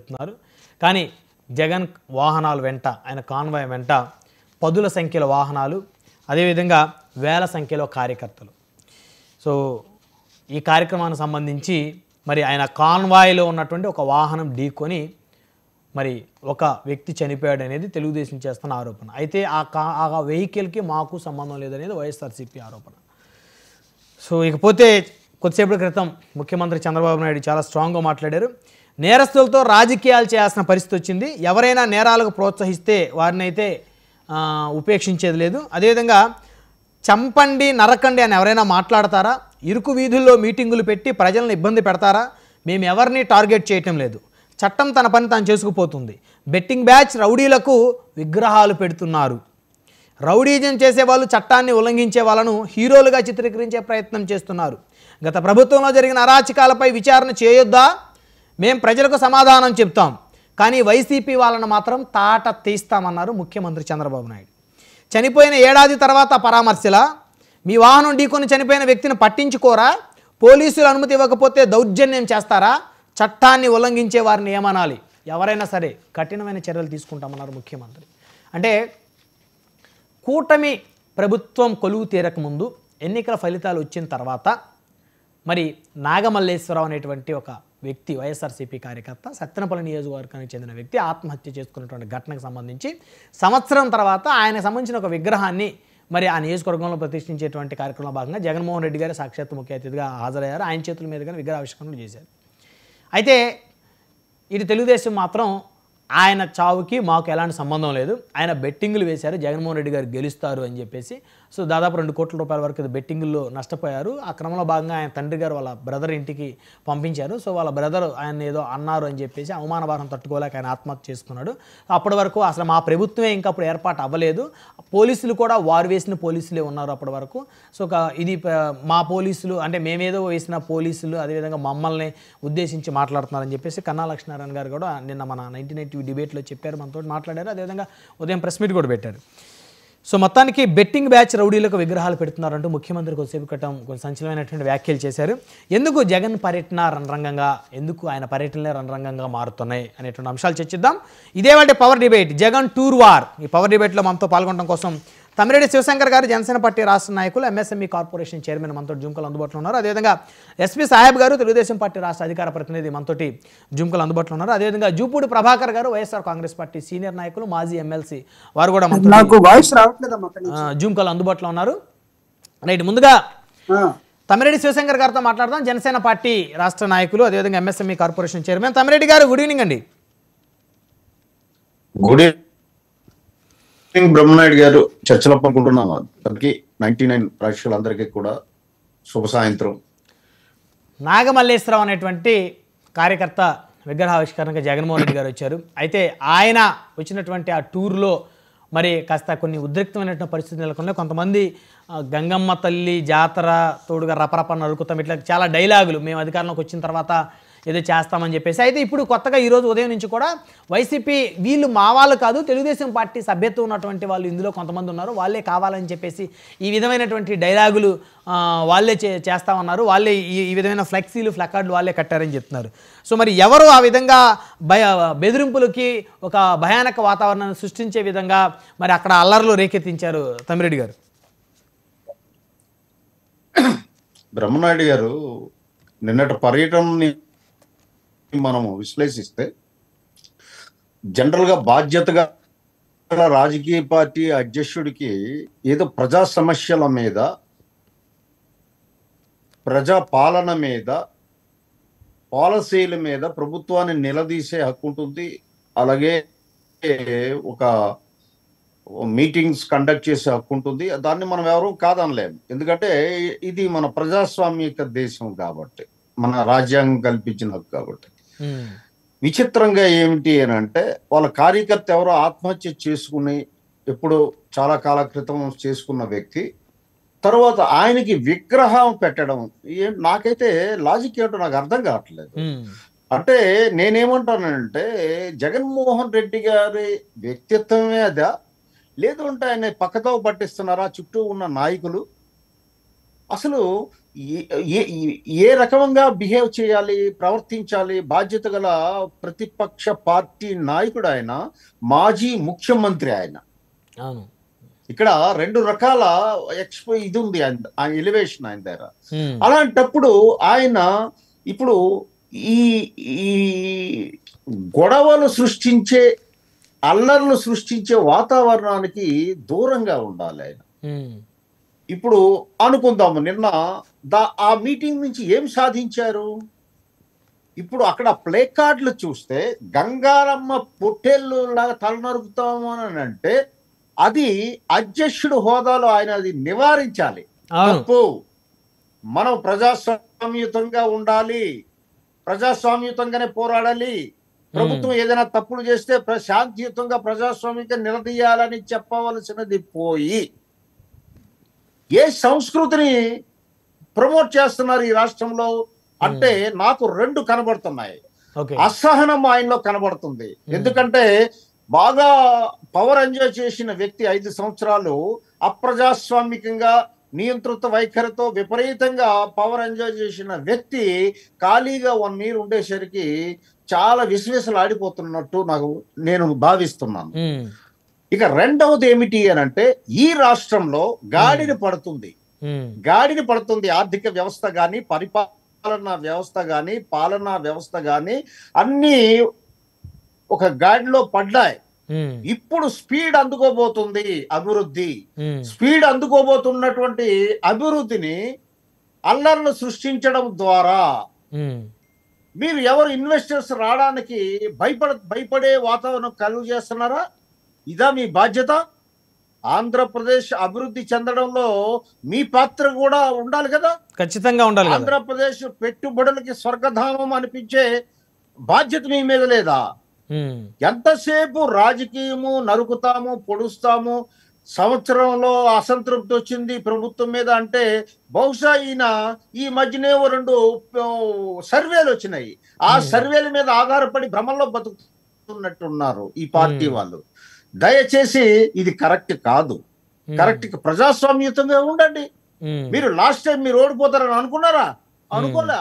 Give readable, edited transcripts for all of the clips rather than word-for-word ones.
చెప్తున్నారు. కానీ జగన్ వాహనాల వెంట, ఆయన కాన్వాయ్ వెంట పదుల సంఖ్యలో వాహనాలు, అదేవిధంగా వేల సంఖ్యలో కార్యకర్తలు. సో ఈ కార్యక్రమానికి సంబంధించి మరి ఆయన కాన్వాయ్లో ఉన్నటువంటి ఒక వాహనం ఢీకొని మరి ఒక వ్యక్తి చనిపోయాడు అనేది తెలుగుదేశం చేస్తున్న ఆరోపణ. అయితే ఆ వెహికల్కి మాకు సంబంధం లేదనేది వైఎస్ఆర్సీపీ ఆరోపణ. సో ఇకపోతే కొద్దిసేపటి క్రితం ముఖ్యమంత్రి చంద్రబాబు నాయుడు చాలా స్ట్రాంగ్గా మాట్లాడారు. నేరస్తులతో రాజకీయాలు చేయాల్సిన పరిస్థితి వచ్చింది. ఎవరైనా నేరాలకు ప్రోత్సహిస్తే వారిని అయితే ఉపేక్షించేది లేదు. అదేవిధంగా చంపండి నరకండి అని ఎవరైనా మాట్లాడతారా, ఇరుకు వీధుల్లో మీటింగులు పెట్టి ప్రజలను ఇబ్బంది పెడతారా, మేము ఎవరిని టార్గెట్ చేయటం లేదు, చట్టం తన పని తాను చేసుకుపోతుంది. బెట్టింగ్ బ్యాచ్ రౌడీలకు విగ్రహాలు పెడుతున్నారు. రౌడీజం చేసేవాళ్ళు చట్టాన్ని ఉల్లంఘించే వాళ్ళను హీరోలుగా చిత్రీకరించే ప్రయత్నం చేస్తున్నారు. గత ప్రభుత్వంలో జరిగిన అరాచకాలపై విచారణ చేయొద్దా, మేం ప్రజలకు సమాధానం చెప్తాం, కానీ వైసీపీ వాళ్ళను మాత్రం తాట తీస్తామన్నారు ముఖ్యమంత్రి చంద్రబాబు నాయుడు. చనిపోయిన ఏడాది తర్వాత పరామర్శలా, మీ వాహనం ఢీకొని చనిపోయిన వ్యక్తిని పట్టించుకోరా, పోలీసులు అనుమతి ఇవ్వకపోతే దౌర్జన్యం చేస్తారా, చట్టాన్ని ఉల్లంఘించే వారిని ఏమనాలి, ఎవరైనా సరే కఠినమైన చర్యలు తీసుకుంటామన్నారు ముఖ్యమంత్రి. అంటే కూటమి ప్రభుత్వం కొలువు తీరకముందు ఎన్నికల ఫలితాలు వచ్చిన తర్వాత మరి నాగమల్లేశ్వరరావు అనేటువంటి ఒక వ్యక్తి, వైఎస్ఆర్సీపీ కార్యకర్త, సత్తెనపల్లి నియోజకవర్గానికి చెందిన వ్యక్తి ఆత్మహత్య చేసుకున్నటువంటి ఘటనకు సంబంధించి సంవత్సరం తర్వాత ఆయనకు సంబంధించిన ఒక విగ్రహాన్ని మరి ఆ నియోజకవర్గంలో ప్రతిష్ఠించేటువంటి కార్యక్రమంలో భాగంగా జగన్మోహన్ రెడ్డి గారు సాక్షాత్ ముఖ్య అతిథిగా హాజరయ్యారు. ఆయన చేతుల మీదుగానే విగ్రహావిష్కరణలు చేశారు. అయితే ఇటు తెలుగుదేశం మాత్రం ఆయన చావుకి మాకు ఎలాంటి సంబంధం లేదు, ఆయన బెట్టింగులు వేశారు, జగన్మోహన్ రెడ్డి గారు గెలుస్తారు అని చెప్పేసి. సో దాదాపు 2 కోట్ల రూపాయల వరకు బెట్టింగుల్లో నష్టపోయారు. ఆ క్రమంలో భాగంగా ఆయన తండ్రి గారు వాళ్ళ బ్రదర్ ఇంటికి పంపించారు. సో వాళ్ళ బ్రదర్ ఆయన ఏదో అన్నారు అని చెప్పేసి అవమాన భారం తట్టుకోలేక ఆయన ఆత్మహత్య చేసుకున్నాడు. అప్పటి వరకు అసలు మా ప్రభుత్వమే ఇంకా అప్పుడు ఏర్పాటు అవ్వలేదు, పోలీసులు కూడా వారు వేసిన పోలీసులే ఉన్నారు అప్పటి వరకు. సో ఇది మా పోలీసులు అంటే మేమేదో వేసిన పోలీసులు అదేవిధంగా మమ్మల్ని ఉద్దేశించి మాట్లాడుతున్నారని చెప్పేసి కన్నా లక్ష్మీనారాయణ గారు కూడా నిన్న మన 99 డిబేట్లో చెప్పారు, మనతో మాట్లాడారు. అదేవిధంగా ఉదయం ప్రెస్ మీట్ కూడా పెట్టారు. సో మొత్తానికి బెట్టింగ్ బ్యాచ్ రౌడీలకు విగ్రహాలు పెడుతున్నారంటూ ముఖ్యమంత్రి కొద్దిసేపు క్రితం కొంచెం సంచలనమైనటువంటి వ్యాఖ్యలు చేశారు. ఎందుకు జగన్ పర్యటన రణరంగంగా, ఎందుకు ఆయన పర్యటనలే రణరంగంగా మారుతున్నాయి అనేటువంటి అంశాలు చర్చిద్దాం. ఇదే వాటి power debate, Jagan tour war. ఈ పవర్ డిబేట్లో మనతో పాల్గొనడం కోసం తమ్మిరెడ్డి శివశంకర్ గారు, జనసేన పార్టీ రాష్ట్ర నాయకులు, ఎంఎస్ఎంఈ కార్పొరేషన్ చైర్మన్ మనతో జూమ్కల్ అందుబాటులో ఉన్నారు. అదేవిధంగా ఎస్పీ సాహెబ్ గారు, తెలుగుదేశం పార్టీ రాష్ట్ర అధికార ప్రతినిధి మనతోటి జూమ్కల్ అందుబాటులో ఉన్నారు. అదేవిధంగా జూపూడి ప్రభాకర్ గారు, వైఎస్ఆర్ కాంగ్రెస్ పార్టీ సీనియర్ నాయకులు, మాజీ ఎమ్మెల్సీ, వారు కూడా జూమ్కల్ అందుబాటులో ఉన్నారు. రైట్, ముందుగా తమ్మిరెడ్డి శివశంకర్ గారితో మాట్లాడదాం. జనసేన పార్టీ రాష్ట్ర నాయకులు, అదేవిధంగా MSME corporation chairman. Tammireddy garu, good evening అండి. Good evening Brahmanaidu garu. చర్చలో పాల్గొంటున్నాం అందరికి 99 ప్రేక్షకులందరికీ కూడా శుభ సాయంత్రం. నాగమల్లేశ్వరరావు అనేటువంటి కార్యకర్త విగ్రహావిష్కరణకు జగన్మోహన్ రెడ్డి గారు వచ్చారు. అయితే ఆయన వచ్చినటువంటి ఆ టూర్లో మరి కాస్త కొన్ని ఉద్రిక్తమైనటువంటి పరిస్థితులు నెలకొన్నాయి. కొంతమంది గంగమ్మ తల్లి జాతర తోడుగా రపరప నరుకుతాం, ఇట్లా చాలా డైలాగులు మేము అధికారంలోకి వచ్చిన తర్వాత ఏదో చేస్తామని చెప్పేసి. అయితే ఇప్పుడు కొత్తగా ఈరోజు ఉదయం నుంచి కూడా వైసీపీ వీళ్ళు మా వాళ్ళు కాదు, తెలుగుదేశం పార్టీ సభ్యత్వం ఉన్నటువంటి వాళ్ళు ఇందులో కొంతమంది ఉన్నారు, వాళ్ళే కావాలని చెప్పేసి ఈ విధమైనటువంటి డైలాగులు వాళ్ళే చేస్తామన్నారు, వాళ్ళే ఈ విధమైన ఫ్లెక్సీలు ఫ్లకార్డులు వాళ్ళే కట్టారని చెప్తున్నారు. సో మరి ఎవరు ఆ విధంగా బెదిరింపులకి ఒక భయానక వాతావరణాన్ని సృష్టించే విధంగా మరి అక్కడ అల్లర్లు రేకెత్తించారు తమ్మిరెడ్డి గారు? బ్రహ్మనాయుడు గారు, నిన్నటి పర్యటనని మనము విశ్లేషిస్తే జనరల్ గా బాధ్యతగా రాజకీయ పార్టీ అధ్యక్షుడికి ఏదో ప్రజా సమస్యల మీద, ప్రజా పాలన మీద, పాలసీల మీద ప్రభుత్వాన్ని నిలదీసే హక్కు ఉంటుంది. అలాగే ఒక మీటింగ్స్ కండక్ట్ చేసే హక్కు ఉంటుంది. దాన్ని మనం ఎవరూ కాదనలేము. ఎందుకంటే ఇది మన ప్రజాస్వామిక దేశం కాబట్టి, మన రాజ్యాంగం కల్పించిన హక్కు కాబట్టి. విచిత్రంగా ఏమిటి అని అంటే, వాళ్ళ కార్యకర్త ఎవరో ఆత్మహత్య చేసుకుని ఎప్పుడు చాలా కాల క్రితం చేసుకున్న వ్యక్తి తర్వాత ఆయనకి విగ్రహం పెట్టడం నాకైతే లాజిక్ ఏంటో నాకు అర్థం కావట్లేదు. అంటే నేనేమంటానంటే, జగన్మోహన్ రెడ్డి గారి వ్యక్తిత్వమే అదా, లేదు అంటే ఆయన పక్కతో పట్టిస్తున్నారా చుట్టూ ఉన్న నాయకులు? అసలు ఏ ఏ రకంగా బిహేవ్ చేయాలి, ప్రవర్తించాలి? బాధ్యత గల ప్రతిపక్ష పార్టీ నాయకుడు ఆయన, మాజీ ముఖ్యమంత్రి ఆయన. అవును. ఇక్కడ 2 రకాల ఇది ఉంది ఆయన ఎలివేషన్ ఆయన దగ్గర. ఉమ్, అలాంటప్పుడు ఆయన ఇప్పుడు ఈ ఈ గొడవలు సృష్టించే, అల్లర్లు సృష్టించే వాతావరణానికి దూరంగా ఉండాలి ఆయన. ఉమ్, ఇప్పుడు అనుకుందాము, నిన్న ఆ మీటింగ్ నుంచి ఏం సాధించారు? ఇప్పుడు అక్కడ ప్లే కార్డులు చూస్తే గంగారమ్మ పొట్టేళ్ళు లాగా తలనరుకుతాము అని అంటే అది అధ్యక్షుడు హోదాలో ఆయన అది నివారించాలి. అవును. తప్పు. మనం ప్రజాస్వామ్యయుతంగా ఉండాలి, ప్రజాస్వామ్యయుతంగానే పోరాడాలి. ప్రభుత్వం ఏదైనా తప్పులు చేస్తే శాంతియుతంగా ప్రజాస్వామ్యంగా నిలదీయాలని చెప్పవలసినది పోయి ఏ సంస్కృతిని ప్రమోట్ చేస్తున్నారు ఈ రాష్ట్రంలో అంటే నాకు 2 కనబడుతున్నాయి. ఓకే. అసహనం ఆయనలో కనబడుతుంది. ఎందుకంటే బాగా పవర్ ఎంజాయ్ చేసిన వ్యక్తి 5 సంవత్సరాలు అప్రజాస్వామికంగా నియంత్రిత వైఖరితో విపరీతంగా పవర్ ఎంజాయ్ చేసిన వ్యక్తి ఖాళీగా 1 ఇయర్ ఉండేసరికి చాలా విశ్వేసలు ఆడిపోతున్నట్టు నేను భావిస్తున్నాను. ఉమ్, ఇక రెండవది ఏమిటి అని అంటే ఈ రాష్ట్రంలో గాడిని పడుతుంది, ఉమ్, గాడిని పడుతుంది. ఆర్థిక వ్యవస్థ కానీ, పరిపాలనా వ్యవస్థ కానీ, పాలనా వ్యవస్థ కానీ అన్నీ ఒక గాడిలో పడ్డాయి. ఉమ్, ఇప్పుడు స్పీడ్ అందుకోబోతుంది అభివృద్ధి. ఉమ్, స్పీడ్ అందుకోబోతున్నటువంటి అభివృద్ధిని అల్లర్లు సృష్టించడం ద్వారా ఉమ్, మీరు ఎవరు ఇన్వెస్టర్స్ రావడానికి భయపడే వాతావరణం కలుగు చేస్తున్నారా? ఇదా మీ బాధ్యత? ఆంధ్రప్రదేశ్ అభివృద్ధి చెందడంలో మీ పాత్ర కూడా ఉండాలి కదా. ఖచ్చితంగా ఉండాలి కదా. ఆంధ్రప్రదేశ్ పెట్టుబడులకి స్వర్గధామం అనిపించే బాధ్యత మీ మీద లేదా? ఉమ్, ఎంతసేపు రాజకీయము నరుకుతాము, పొడుస్తాము, సంవత్సరంలో అసంతృప్తి వచ్చింది ప్రభుత్వం మీద అంటే బహుశా ఈయన ఈ మధ్యనే 2 సర్వేలు వచ్చినాయి. ఆ సర్వేల మీద ఆధారపడి భ్రమంలో బతుకుతున్నట్టున్నారు ఈ పార్టీ వాళ్ళు. దయచేసి ఇది కరెక్ట్ కాదు. కరెక్ట్ ప్రజాస్వామ్యతంగా ఉండండి. మీరు లాస్ట్ టైం మీరు ఓడిపోతారని అనుకున్నారా? అనుకోలే.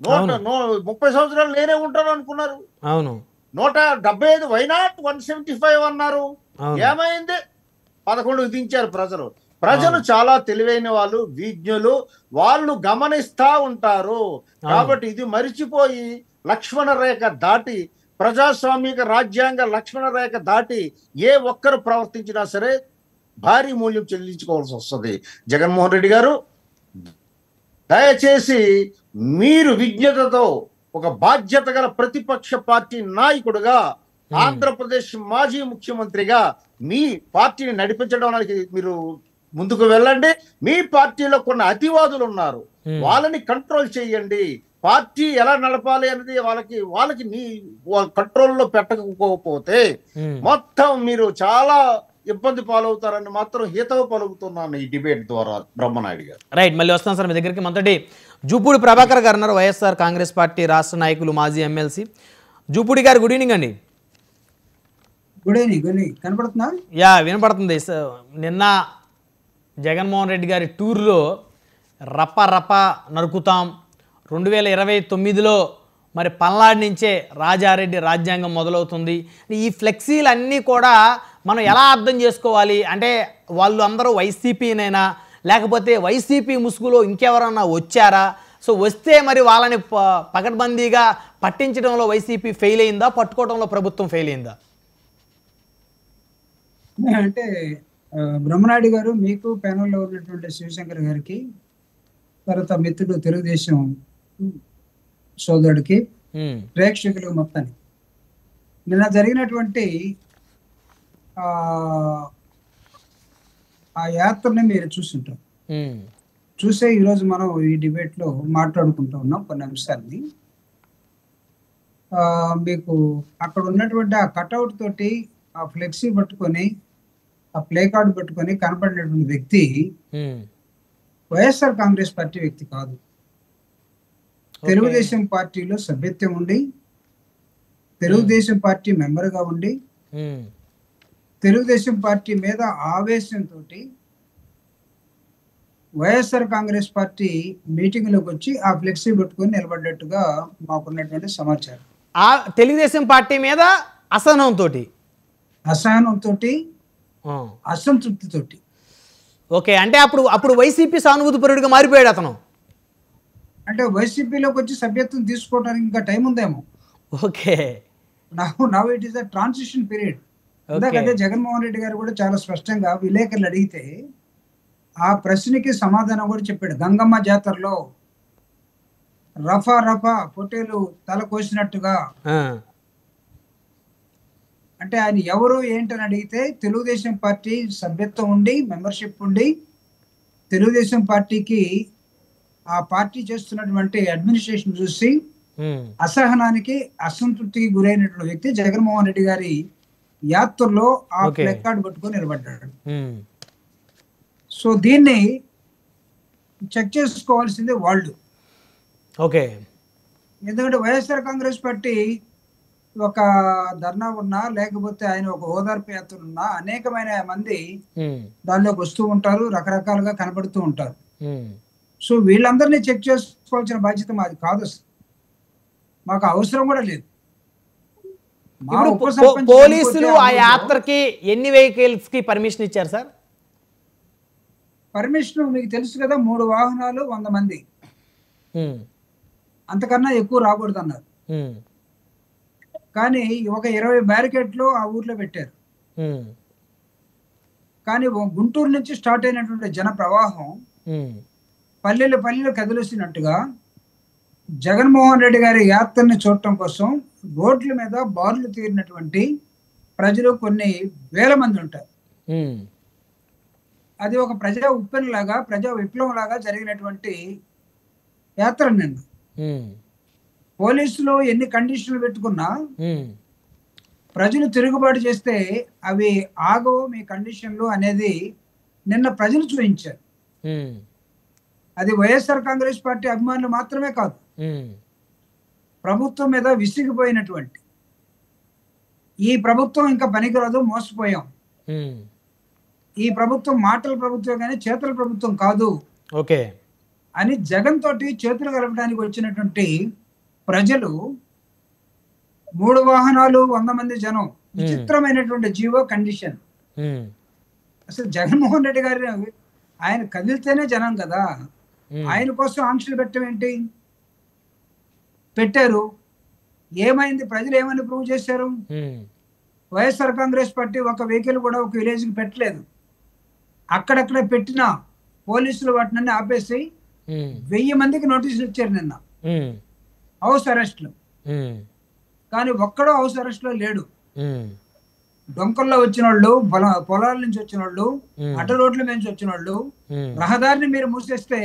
30 సంవత్సరాలు నేనే ఉంటాను అనుకున్నారు. అవును. 175 వైనాట్ 175 అన్నారు. ఏమైంది? 11 దించారు ప్రజలు చాలా తెలివైన వాళ్ళు, విజ్ఞులు, వాళ్ళు గమనిస్తా ఉంటారు. కాబట్టి ఇది మరిచిపోయి లక్ష్మణ రేఖ దాటి, ప్రజాస్వామిక రాజ్యాంగ లక్ష్మణ రేఖ దాటి ఏ ఒక్కరు ప్రవర్తించినా సరే భారీ మూల్యం చెల్లించుకోవాల్సి వస్తుంది. జగన్మోహన్ రెడ్డి గారు దయచేసి మీరు విజ్ఞతతో ఒక బాధ్యత గల ప్రతిపక్ష పార్టీ నాయకుడుగా, ఆంధ్రప్రదేశ్ మాజీ ముఖ్యమంత్రిగా మీ పార్టీని నడిపించడానికి మీరు ముందుకు వెళ్ళండి. మీ పార్టీలో కొన్ని అతివాదులు ఉన్నారు, వాళ్ళని కంట్రోల్ చేయండి. పార్టీ ఎలా నడపాలి అనేది వాళ్ళకి మీ కంట్రోల్లో పెట్టకపోతే మొత్తం మీరు చాలా ఇబ్బంది పాలవుతారని మాత్రం హితవు పలుకుతున్నాను ఈ డిబేట్ ద్వారా. బ్రహ్మనాయుడు గారు. రైట్, మళ్ళీ వస్తాం సార్ మీ దగ్గరికి. మొదటి జూపూడి ప్రభాకర్ గారు ఉన్నారు, వైఎస్ఆర్ కాంగ్రెస్ పార్టీ రాష్ట్ర నాయకులు, మాజీ MLC. Jupudi garu good evening అండి. Good evening. కనపడుతుందా? యా, వినపడుతుంది. నిన్న జగన్మోహన్ రెడ్డి గారి టూర్లో రప్ప రప్ప నరుకుతాం, 2029లో మరి పల్నాడు నుంచే రాజారెడ్డి రాజ్యాంగం మొదలవుతుంది. ఈ ఫ్లెక్సీలు అన్నీ కూడా మనం ఎలా అర్థం చేసుకోవాలి? అంటే వాళ్ళు అందరూ వైసీపీనైనా, లేకపోతే వైసీపీ ముసుగులో ఇంకెవరన్నా వచ్చారా? సో వస్తే మరి వాళ్ళని పకడ్బందీగా పట్టించడంలో వైసీపీ ఫెయిల్ అయిందా, పట్టుకోవడంలో ప్రభుత్వం ఫెయిల్ అయిందా? అంటే బ్రహ్మనాయుడు గారు, మీకు ప్యానెల్లో ఉన్నటువంటి శివశంకర్ గారికి, తర్వాత మిత్రుడు తెలుగుదేశం సోదరుడికి, ప్రేక్షకులు మొత్తాన్ని, నిన్న జరిగినటువంటి ఆ యాత్రని మీరు చూస్తుంటారు. చూసే ఈరోజు మనం ఈ డిబేట్లో మాట్లాడుకుంటూ ఉన్నాం కొన్ని అంశాలని. మీకు అక్కడ ఉన్నటువంటి ఆ కట్అవుట్ తోటి, ఆ ఫ్లెక్సీ పట్టుకొని, ఆ ప్లే కార్డు పట్టుకొని కనపడినటువంటి వ్యక్తి వైఎస్ఆర్ కాంగ్రెస్ పార్టీ వ్యక్తి కాదు. తెలుగుదేశం పార్టీలో సభ్యత్వం ఉండి, తెలుగుదేశం పార్టీ మెంబర్గా ఉండి, తెలుగుదేశం పార్టీ మీద ఆవేశంతో వైఎస్ఆర్ కాంగ్రెస్ పార్టీ మీటింగ్లోకి వచ్చి ఆ ఫ్లెక్సీ పెట్టుకొని నిలబడ్డట్టుగా మాకున్నటువంటి సమాచారం. ఆ తెలుగుదేశం పార్టీ మీద అసహనంతో, అసహనంతో, అసంతృప్తితోటి. ఓకే, అంటే అప్పుడు వైసీపీ సానుభూతిపరుడిగా మారిపోయాడు అతను. అంటే వైసీపీలోకి వచ్చి సభ్యత్వం తీసుకోవడానికి ఇంకా టైం ఉందేమో. Okay, now it is a transition period. ఇందాకదే జగన్మోహన్ రెడ్డి గారు కూడా చాలా స్పష్టంగా విలేకరులు అడిగితే ఆ ప్రశ్నకి సమాధానం కూడా చెప్పాడు. గంగమ్మ జాతరలో రఫా పొట్టేలు తల కోసినట్టుగా. అంటే ఆయన ఎవరు ఏంటని అడిగితే తెలుగుదేశం పార్టీ సభ్యత్వం ఉండి, మెంబర్షిప్ ఉండి, తెలుగుదేశం పార్టీకి ఆ పార్టీ చేస్తున్నటువంటి అడ్మినిస్ట్రేషన్ చూసి అసహనానికి, అసంతృప్తికి గురైనటువంటి వ్యక్తి జగన్మోహన్ రెడ్డి గారి యాత్రలో ఆ ప్లెకార్డ్ పట్టుకొని నిలబడ్డాడు. సో దీన్ని చెక్ చేసుకోవాల్సిందే వాళ్ళు. ఓకే, ఎందుకంటే వైఎస్ఆర్ కాంగ్రెస్ పార్టీ ఒక ధర్నా ఉన్నా, లేకపోతే ఆయన ఒక ఓదార్పు యాత్ర ఉన్నా, అనేకమైన మంది దానిలోకి వస్తూ ఉంటారు, రకరకాలుగా కనబడుతూ ఉంటారు. సో వీళ్ళందరినీ చెక్ చేసుకోవాల్సిన బాధ్యత మాది కాదు, మాకు అవసరం కూడా లేదు. పోలీసులు ఆ యాత్రకి ఎన్ని వెహికల్స్ కి పర్మిషన్ ఇచ్చారు సార్? పర్మిషన్ మీకు తెలుసు కదా, 3 వాహనాలు 100 మంది, అంతకన్నా ఎక్కువ రాకూడదు అన్నారు. కానీ ఒక 20 బ్యారికేడ్లు ఆ ఊర్లో పెట్టారు. కానీ గుంటూరు నుంచి స్టార్ట్ అయినటువంటి జన ప్రవాహం పల్లెలు కదిలిసినట్టుగా జగన్మోహన్ రెడ్డి గారి యాత్రని చూడటం కోసం రోడ్ల మీద బారులు తీరినటువంటి ప్రజలు కొన్ని వేల మంది ఉంటారు. అది ఒక ప్రజా ఉప్పెనలాగా, ప్రజా విప్లవం లాగా జరిగినటువంటి యాత్ర. నిన్న పోలీసులు ఎన్ని కండిషన్లు పెట్టుకున్నా ప్రజలు తిరుగుబాటు చేస్తే అవి ఆగవు మీ కండిషన్లు అనేది నిన్న ప్రజలు చూపించారు. అది వైఎస్ఆర్ కాంగ్రెస్ పార్టీ అభిమానులు మాత్రమే కాదు, ప్రభుత్వం మీద విసిగిపోయినటువంటి, ఈ ప్రభుత్వం ఇంకా పనికిరాదు, మోసపోయాం, ఈ ప్రభుత్వం మాటల ప్రభుత్వం కానీ చేతుల ప్రభుత్వం కాదు అని జగన్ తోటి చేతులు కలపడానికి వచ్చినటువంటి ప్రజలు 3 వాహనాలు 100 మంది జనం, విచిత్రమైనటువంటి జీవో కండిషన్. అసలు జగన్మోహన్ రెడ్డి గారి ఆయన కదిలితేనే జనం కదా, ఆయన కోసం ఆంక్షలు పెట్టడం ఏంటి? పెట్టారు, ఏమైంది? ప్రజలు ఏమని ప్రూవ్ చేశారు? వైఎస్ఆర్ కాంగ్రెస్ పార్టీ ఒక వెహికల్ కూడా ఒక విలేజ్కి పెట్టలేదు. అక్కడక్కడ పెట్టిన పోలీసులు వాటిని ఆపేసి 1000 మందికి నోటీసులు ఇచ్చారు నిన్న, హౌస్ అరెస్ట్లు. కానీ ఒక్కడో హౌస్ అరెస్ట్ లో లేడు. డొంకల్లో వచ్చిన వాళ్ళు, పొలాల నుంచి వచ్చిన వాళ్ళు, అడ్డ రోడ్ల నుంచి వచ్చిన వాళ్ళు, రహదారిని మీరు మూసేస్తే,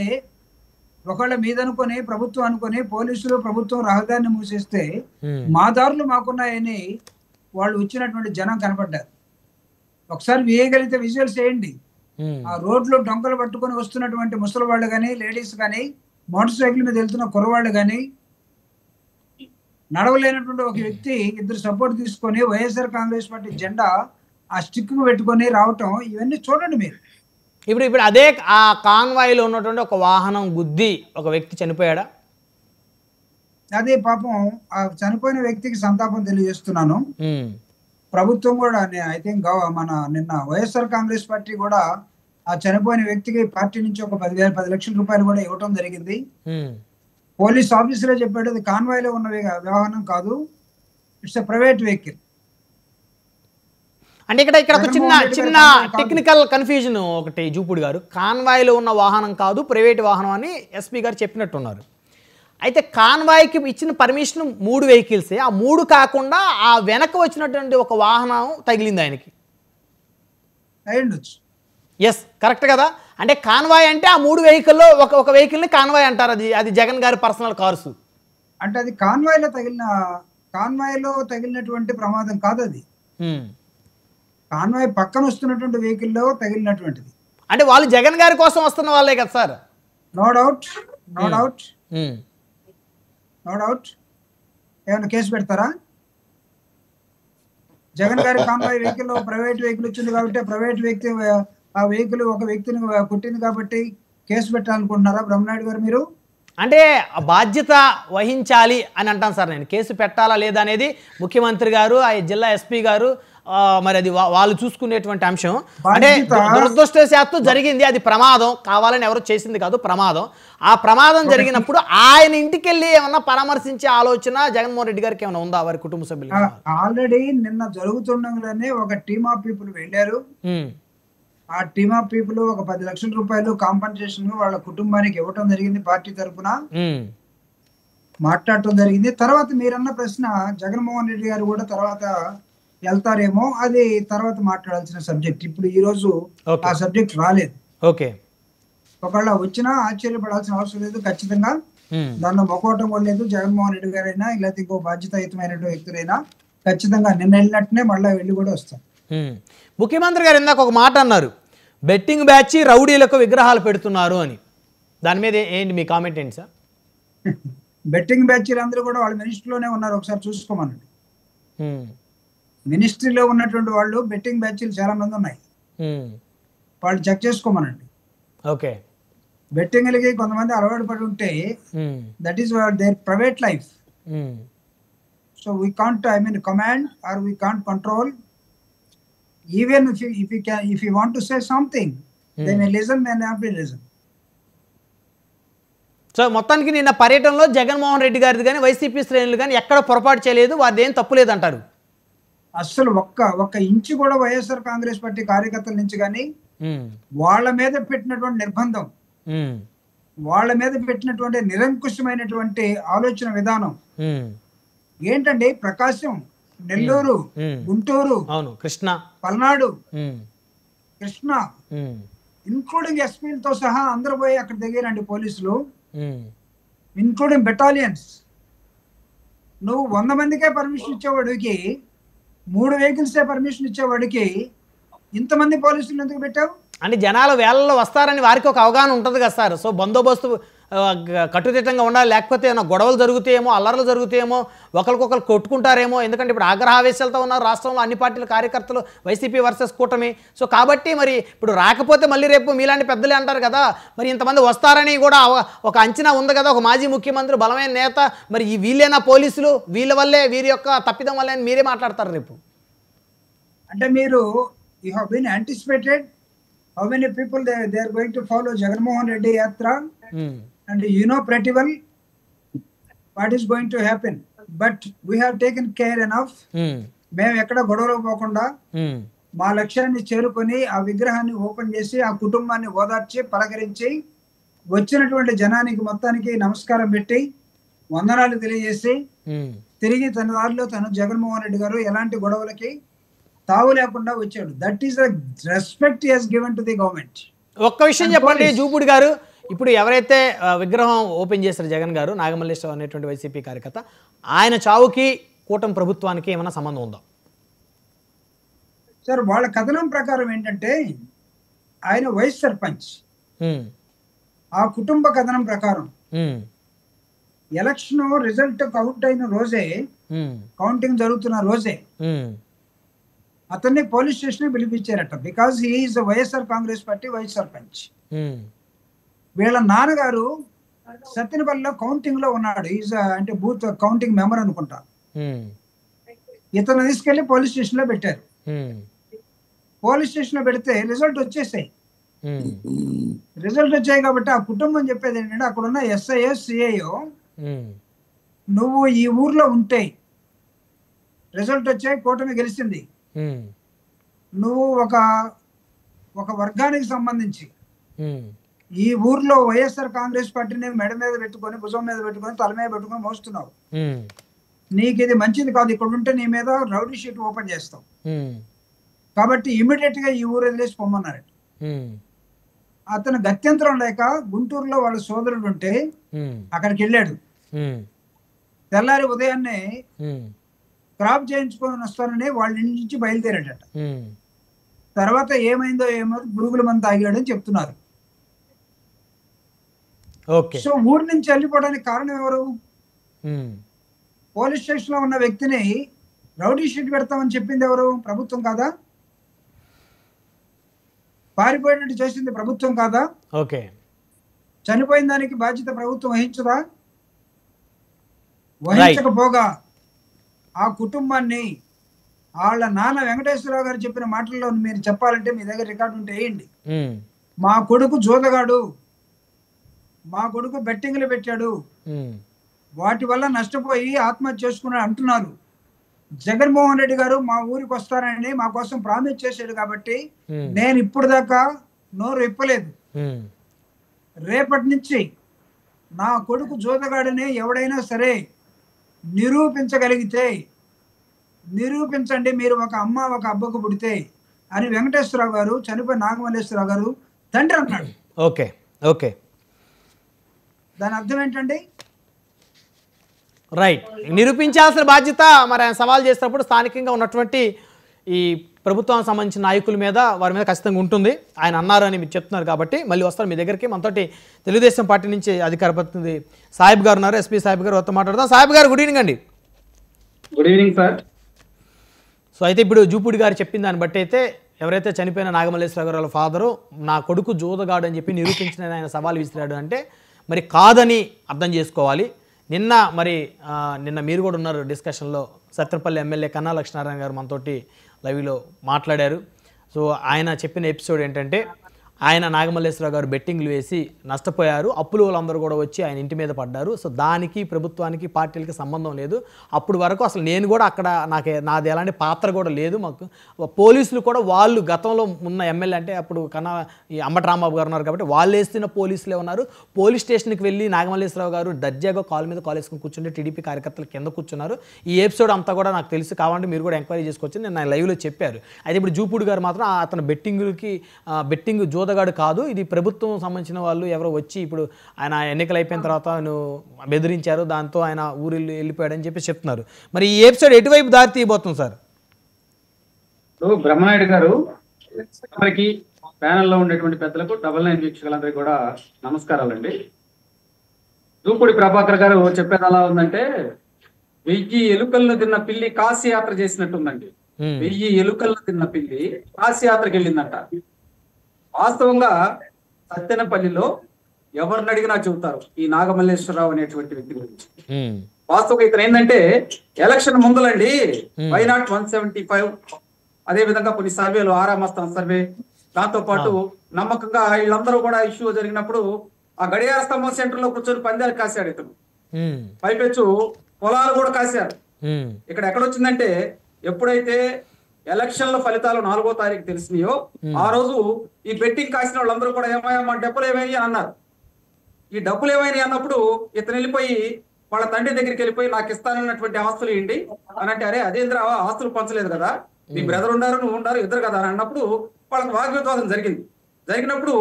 ఒకళ్ళ మీద అనుకొని ప్రభుత్వం అనుకొని పోలీసులు ప్రభుత్వం రహదారిని మూసేస్తే మా దారులు మాకున్నాయని వాళ్ళు వచ్చినటువంటి జనం కనపడ్డారు. ఒకసారి వేయగలిగితే విజువల్స్ చేయండి. ఆ రోడ్లో డొంకలు పట్టుకొని వస్తున్నటువంటి ముసలి వాళ్ళు కానీ, లేడీస్ కానీ, మోటార్ సైకిల్ మీద వెళ్తున్న కుర్రవాళ్ళు కానీ, నడవలేనటువంటి ఒక వ్యక్తి 2 సపోర్ట్ తీసుకొని వైఎస్ఆర్ కాంగ్రెస్ పార్టీ జెండా ఆ స్టిక్ పెట్టుకొని రావటం, ఇవన్నీ చూడండి మీరు. ఇప్పుడు అదే ఆ కాన్వాయ్లో ఉన్నటువంటి ఒక వాహనం గుద్ది ఒక వ్యక్తి చనిపోయాడా? అదే పాపం ఆ చనిపోయిన వ్యక్తికి సంతాపం తెలియజేస్తున్నాను. ప్రభుత్వం కూడా ఐ థింక్ మన నిన్న వైఎస్ఆర్ కాంగ్రెస్ పార్టీ కూడా ఆ చనిపోయిన వ్యక్తికి పార్టీ నుంచి ఒక 10 లక్షల రూపాయలు కూడా ఇవ్వటం జరిగింది. పోలీస్ ఆఫీసరే చెప్పాడు, అది కాన్వాయ్లో ఉన్న వాహనం కాదు, ఇట్స్ ఎ ప్రైవేట్ వెహికల్. అంటే ఇక్కడ ఒక చిన్న టెక్నికల్ కన్ఫ్యూజన్ ఒకటి జూపూడి గారు, కాన్వాయ్లో ఉన్న వాహనం కాదు ప్రైవేట్ వాహనం అని ఎస్పీ గారు చెప్పినట్టున్నారు. అయితే కాన్వాయ్కి ఇచ్చిన పర్మిషన్ 3 వెహికల్సే, ఆ 3 కాకుండా ఆ వెనక వచ్చినటువంటి ఒక వాహనం తగిలింది ఆయనకి. ఎస్, కరెక్ట్ కదా? అంటే కాన్వాయ్ అంటే ఆ 3 వెహికల్లో ఒక వెహికల్ని కాన్వాయ్ అంటారు. అది జగన్ గారి పర్సనల్ కార్స్. అంటే అది కాన్వాయ్లో తగిలినటువంటి ప్రమాదం కాదు, అది కాన్వాయ్ పక్కన వస్తున్నటువంటి వెహికల్లో తగిలినటువంటిది. అంటే వాళ్ళు జగన్ గారి కోసం వస్తున్న వాళ్ళే కదా సార్? No doubt. ఏమైనా కేసు పెడతారా? జగన్ గారి కాన్వాయ్ వెహికల్ ప్రైవేట్ వెహికల్ వచ్చింది కాబట్టి, ప్రైవేట్ వ్యక్తి ఆ వెహికల్ ఒక వ్యక్తిని కొట్టింది కాబట్టి కేసు పెట్టాలనుకుంటున్నారా బ్రహ్మనాయుడు గారు మీరు? అంటే ఆ బాధ్యత వహించాలి అని అంటాను సార్ నేను. కేసు పెట్టాలా లేదా అనేది ముఖ్యమంత్రి గారు, ఆ జిల్లా ఎస్పీ గారు, మరి అది వాళ్ళు చూసుకునేటువంటి అంశం. అంటే దురదృష్టవశాత్తు జరిగింది, అది ప్రమాదం, కావాలని ఎవరు చేసింది కాదు, ప్రమాదం. ఆ ప్రమాదం జరిగినప్పుడు ఆయన ఇంటికి వెళ్ళి ఏమన్నా పరామర్శించే ఆలోచన జగన్మోహన్ రెడ్డి గారికి ఏమైనా ఉందా వారి కుటుంబ సభ్యులు? ఆల్రెడీ నిన్న జరుగుతుండగానే ఒక టీమ్ ఆఫ్ పీపుల్ వెళ్ళారు. ఆ టీమ్ ఆఫ్ పీపుల్ ఒక 10 లక్షల రూపాయలు కాంపన్సేషన్ వాళ్ళ కుటుంబానికి ఇవ్వటం జరిగింది. పార్టీ తరఫున మాట్లాడటం జరిగింది. తర్వాత మీరన్న ప్రశ్న జగన్మోహన్ రెడ్డి గారు కూడా తర్వాత వెళ్తారేమో, అది తర్వాత మాట్లాడాల్సిన సబ్జెక్ట్. ఇప్పుడు ఈ రోజు ఆ సబ్జెక్ట్ రాలేదు. ఓకే, ఒకవేళ వచ్చినా ఆశ్చర్యపడాల్సిన అవసరం లేదు. ఖచ్చితంగా దానిలో మొక్కవటం కూడా లేదు. జగన్మోహన్ రెడ్డి గారైనా లేకపోతే ఇంకో బాధ్యతాయుతమైన వ్యక్తులైనా ఖచ్చితంగా నిన్న వెళ్ళినట్టునే మళ్ళీ వెళ్ళి కూడా వస్తారు. ముఖ్యమంత్రి గారు ఇందాక ఒక మాట అన్నారు, బెట్టింగ్ బ్యాచ్ రౌడీలకు విగ్రహాలు పెడుతున్నారు అని. దాని మీద ఏంటి మీ కామెంట్ ఏంటి సార్? బెట్టింగ్ బ్యాచీలు అందరూ కూడా వాళ్ళ మినిస్ట్రీలోనే ఉన్నారు, ఒకసారి చూసుకోమనండి. మినిస్ట్రీలో ఉన్నటువంటి వాళ్ళు బెట్టింగ్ బ్యాచీలు చాలా మంది ఉన్నాయి, వాళ్ళు చెక్ చేసుకోమనండి. ఓకే, బెట్టింగ్లకి కొంతమంది అలవాటు పడి ఉంటే that is their private life. So we can't command or we can't control. Even if you want to say something, they may listen, may not be listen. So మొత్తానికి నిన్న పర్యటనలో జగన్మోహన్ రెడ్డి గారిది కానీ వైసీపీ శ్రేణులు కానీ ఎక్కడ పొరపాటు చేయలేదు, వారిది ఏం తప్పు లేదంటారు. అసలు ఒక్క ఇంచు కూడా వైఎస్ఆర్ కాంగ్రెస్ పార్టీ కార్యకర్తల నుంచి కానీ వాళ్ళ మీద పెట్టినటువంటి నిర్బంధం, వాళ్ళ మీద పెట్టినటువంటి నిరంకుశమైనటువంటి ఆలోచన విధానం ఏంటంటే ప్రకాశం, నెల్లూరు, గుంటూరు, కృష్ణ, పల్నాడు, కృష్ణ, ఇన్క్లూడింగ్ ఎస్పీలతో సహా అందరూ పోయి అక్కడ దిగారండి పోలీసులు, ఇన్క్లూడింగ్ బెటాలియన్స్. నువ్వు 100 మందికే పర్మిషన్ ఇచ్చేవాడికి, 3 వెహికల్సే పర్మిషన్ ఇచ్చేవాడికి ఇంతమంది పోలీసులు ఎందుకు పెట్టావు? అంటే జనాలు వేళల్లో వస్తారని వారికి ఒక అవగాహన ఉంటుంది కదా సార్. సో బందోబస్తు కట్టుదిట్టంగా ఉండాలి, లేకపోతే ఏమైనా గొడవలు జరుగుతాయేమో, అల్లర్లు జరుగుతాయేమో, ఒకరికొకరు కొట్టుకుంటారేమో. ఎందుకంటే ఇప్పుడు ఆగ్రహావేశాలతో ఉన్నారు రాష్ట్రంలో అన్ని పార్టీల కార్యకర్తలు, వైసీపీ వర్సెస్ కూటమి. సో కాబట్టి మరి ఇప్పుడు రాకపోతే మళ్ళీ రేపు మీలాంటి పెద్దలే అంటారు కదా, మరి ఇంతమంది వస్తారని కూడా ఒక అంచనా ఉంది కదా. ఒక మాజీ ముఖ్యమంత్రి, బలమైన నేత, మరి ఈ వీళ్ళేనా పోలీసులు, వీళ్ళ వల్లే, వీరి యొక్క తప్పిదం వల్లే అని మీరే మాట్లాడతారు రేపు. అంటే మీరు you have been anticipated how many people they are going to follow Jagannamohan Reddy Yatra, and you know pretty well what is going to happen, but we have taken care enough. మేము ఎక్కడ గొడవలో పోకుండా మా లక్ష్యాన్ని చేరుకొని ఆ విగ్రహాన్ని open చేసి ఆ కుటుంబాన్ని ఓదార్చి పలకరించి వచ్చినటువంటి జనానికి మొత్తానికి నమస్కారం పెట్టి వందనాలు తెలియజేసి తిరిగి తన దారిలో తను జగన్మోహన్ రెడ్డి గారు ఎలాంటి గొడవలకి తావు లేకుండా వచ్చాడు. That is the respect he has given to the government. ఒక్క విషయం చెప్పండి జూపూడి గారు, ఇప్పుడు ఎవరైతే విగ్రహం ఓపెన్ చేశారు జగన్ గారు, నాగమల్లేశ్వర అనేటువంటి వైసీపీ కార్యకర్త, ఆయన చావుకి కూటమి ప్రభుత్వానికి ఏమైనా సంబంధం ఉందా? సార్ వాళ్ళ కథనం ప్రకారం ఏంటంటే ఆయన వైస్ సర్పంచ్. ఆ కుటుంబ కథనం ప్రకారం ఎలక్షన్ రిజల్ట్ కౌంట్ అయిన రోజే, కౌంటింగ్ జరుగుతున్న రోజే అతన్ని పోలీస్ స్టేషన్ పిలిపించారట. Because he is YSR Congress party vice sarpanch. వీళ్ళ నాన్నగారు సత్యనపల్లిలో కౌంటింగ్ లో ఉన్నాడు, ఈజ్ అంటే బూత్ కౌంటింగ్ మెంబర్ అనుకుంటా. ఇతను తీసుకెళ్లి పోలీస్ స్టేషన్ లో పెట్టారు. పోలీస్ స్టేషన్ లో పెడితే రిజల్ట్ వచ్చేసాయి. రిజల్ట్ వచ్చాయి కాబట్టి ఆ కుటుంబం చెప్పేది ఏంటంటే అక్కడున్న ఎస్ఐఓ సిఐఓ, నువ్వు ఈ ఊర్లో ఉంటే రిజల్ట్ వచ్చాయి, కూటమి గెలిచింది, నువ్వు ఒక వర్గానికి సంబంధించి ఈ ఊర్లో వైఎస్ఆర్ కాంగ్రెస్ పార్టీని మెడ మీద పెట్టుకొని, భుజం మీద పెట్టుకొని, తల మీద పెట్టుకొని మోస్తున్నావు, నీకు ఇది మంచిది కాదు, ఇక్కడ ఉంటే నీ మీద రౌడీ షీట్ ఓపెన్ చేస్తావు, కాబట్టి ఇమీడియట్ గా ఈ ఊరు వదిలేసి పొమ్మన్నారట. అతను గత్యంతరం లేక గుంటూరులో వాళ్ళ సోదరుడు ఉంటే అక్కడికి వెళ్ళాడు. తెల్లారి ఉదయాన్నే క్రాప్ చేయించుకొని వస్తానని వాళ్ళ ఇంటి నుంచి బయలుదేరాడట. తర్వాత ఏమైందో ఏమో పురుగుల మంది తాగాడని చెప్తున్నారు. సో ఊరి నుంచి వెళ్ళిపోవడానికి కారణం ఎవరు? పోలీస్ స్టేషన్ లో ఉన్న వ్యక్తిని రౌడీ షీట్ పెడతామని చెప్పింది ఎవరు? ప్రభుత్వం కాదా? పారిపోయినట్టు చేసింది ప్రభుత్వం కాదా? చనిపోయిన దానికి బాధ్యత ప్రభుత్వం వహించదా? వహించకపోగా ఆ కుటుంబాన్ని వాళ్ళ నాన్న వెంకటేశ్వరరావు గారు చెప్పిన మాటల్లో మీరు చెప్పాలంటే మీ దగ్గర రికార్డు ఉంటే వేయండి. మా కొడుకు జోదగాడు, మా కొడుకు బెట్టింగ్లు పెట్టాడు, వాటి వల్ల నష్టపోయి ఆత్మహత్య చేసుకున్నాడు అంటున్నారు. జగన్మోహన్ రెడ్డి గారు మా ఊరికి వస్తారని మా కోసం ప్రామిస్ చేశాడు కాబట్టి నేను ఇప్పుడు దాకా నోరు విప్పలేదు. రేపటి నుంచి నా కొడుకు జోదగాడని ఎవడైనా సరే నిరూపించగలిగితే నిరూపించండి, మీరు ఒక అమ్మ ఒక అబ్బకు పుడితే అని వెంకటేశ్వరరావు గారు, చనిపోయిన నాగమల్లేశ్వరరావు గారు తండ్రి అన్నాడు. ఓకే ఓకే, దాని అర్థం ఏంటండి? రైట్, నిరూపించాల్సిన బాధ్యత మరి ఆయన సవాల్ చేసినప్పుడు స్థానికంగా ఉన్నటువంటి ఈ ప్రభుత్వానికి సంబంధించిన నాయకుల మీద, వారి మీద ఖచ్చితంగా ఉంటుంది. ఆయన అన్నారు అని మీరు చెప్తున్నారు కాబట్టి మళ్ళీ వస్తారు మీ దగ్గరికి. మనతోటి తెలుగుదేశం పార్టీ నుంచి అధికార ప్రతినిధి సాహిబ్ గారు ఉన్నారు, ఎస్పీ సాహిబ్ గారు వద్ద మాట్లాడదాం. సాహిబ్ గారు గుడ్ ఈవినింగ్ అండి. Good evening sir. సో అయితే ఇప్పుడు జూపూడి గారు చెప్పిన దాన్ని బట్టి అయితే ఎవరైతే చనిపోయిన నాగమల్లేశ్వర గారు వాళ్ళ ఫాదరు నా కొడుకు జోదగాడు అని చెప్పి నిరూపించిన ఆయన సవాల్ విసిరాడు అంటే మరి కాదని అర్థం చేసుకోవాలి. నిన్న మీరు కూడా ఉన్నారు డిస్కషన్లో. సత్యపల్లి ఎమ్మెల్యే కన్నా లక్ష్మీనారాయణ గారు మనతోటి లైవ్లో మాట్లాడారు. సో ఆయన చెప్పిన ఎపిసోడ్ ఏంటంటే ఆయన నాగమల్లేశ్వరరావు గారు బెట్టింగ్లు వేసి నష్టపోయారు, అప్పులు వాళ్ళందరూ కూడా వచ్చి ఆయన ఇంటి మీద పడ్డారు. సో దానికి ప్రభుత్వానికి పార్టీలకి సంబంధం లేదు. అప్పుడు వరకు అసలు నేను కూడా అక్కడ నాది ఎలాంటి పాత్ర కూడా లేదు. మాకు పోలీసులు కూడా వాళ్ళు గతంలో ఉన్న ఎమ్మెల్యే అంటే అప్పుడు కన్నా ఈ అంబటి రాంబాబు గారు ఉన్నారు కాబట్టి వాళ్ళు వేస్తున్న పోలీసులే ఉన్నారు. పోలీస్ స్టేషన్కి వెళ్ళి నాగమల్లేశ్వరరావు గారు దర్జాగా కాల్ మీద కాల్ వేసుకుని కూర్చుంటే టీడీపీ కార్యకర్తలు కింద కూర్చున్నారు. ఈ ఎపిసోడ్ అంతా కూడా నాకు తెలుసు, కావాలంటే మీరు కూడా ఎంక్వైరీ చేసుకోవచ్చు, నేను లైవ్లో చెప్పారు. అయితే ఇప్పుడు జూపూడి గారు మాత్రం అతను బెట్టింగ్ జోదగాడు కాదు, ఇది ప్రభుత్వం సంబంధించిన వాళ్ళు ఎవరో వచ్చి ఇప్పుడు ఆయన ఎన్నికలు అయిపోయిన తర్వాత బెదిరించారు, దాంతో ఆయన ఊరు వెళ్ళిపోయాడని చెప్పి చెప్తున్నారు. మరి ఈ ఎపిసోడ్ ఎటువైపు దారి తీయబోతుంది సార్? బ్రహ్మనాయుడు గారు, అందరికి ప్యానెల్లో ఉండేటువంటి పెద్దలకు, 99 వీక్షకులందరికీ కూడా నమస్కారాలండి. దూపుడి ప్రభాకర్ గారు చెప్పేది ఎలా ఉందంటే 1000 ఎలుకలను తిన్న పిల్లి కాశీ యాత్ర చేసినట్టుందండి. 1000 ఎలుకలను తిన్న పిల్లి కాశీ యాత్రకి వెళ్ళిందంట. వాస్తవంగా సత్తెనపల్లిలో ఎవరిని అడిగినా చెబుతారు ఈ నాగమల్లేశ్వరరావు అనేటువంటి వ్యక్తి గురించి. వాస్తవంగా ఇతను ఏంటంటే ఎలక్షన్ ముందులండి వై నాట్ 175, అదే విధంగా కొన్ని సర్వేలు, ఆరామస్థానం సర్వే, దాంతో పాటు నమ్మకంగా వీళ్ళందరూ కూడా ఇష్యూ జరిగినప్పుడు ఆ గడియార స్తంభం సెంటర్ లో కూర్చొని పందాలు కాశాడు ఇతను. పైపెచ్చు పొలాలు కూడా కాశారు. ఇక్కడ ఎక్కడొచ్చిందంటే ఎప్పుడైతే ఎలక్షన్ల ఫలితాలు 4వ తారీఖు తెలిసినాయో ఆ రోజు ఈ బెట్టింగ్ కాసిన వాళ్ళందరూ కూడా ఏమయ్యా డబ్బులు ఏమైనాయి అని అన్నారు. ఈ డబ్బులు ఏమైనాయి అన్నప్పుడు ఇతను వెళ్ళిపోయి వాళ్ళ తండ్రి దగ్గరికి వెళ్ళిపోయి నాకు ఇస్తానన్నటువంటి ఆస్తులు ఏంటి అని అంటే, అరే అదేంద్ర ఆస్తులు పంచలేదు కదా, నీ బ్రదర్ ఉండారు నువ్వు ఉండారు ఇద్దరు కదా అని అన్నప్పుడు వాళ్ళకి వాగ్వివాదం జరిగింది. జరిగినప్పుడు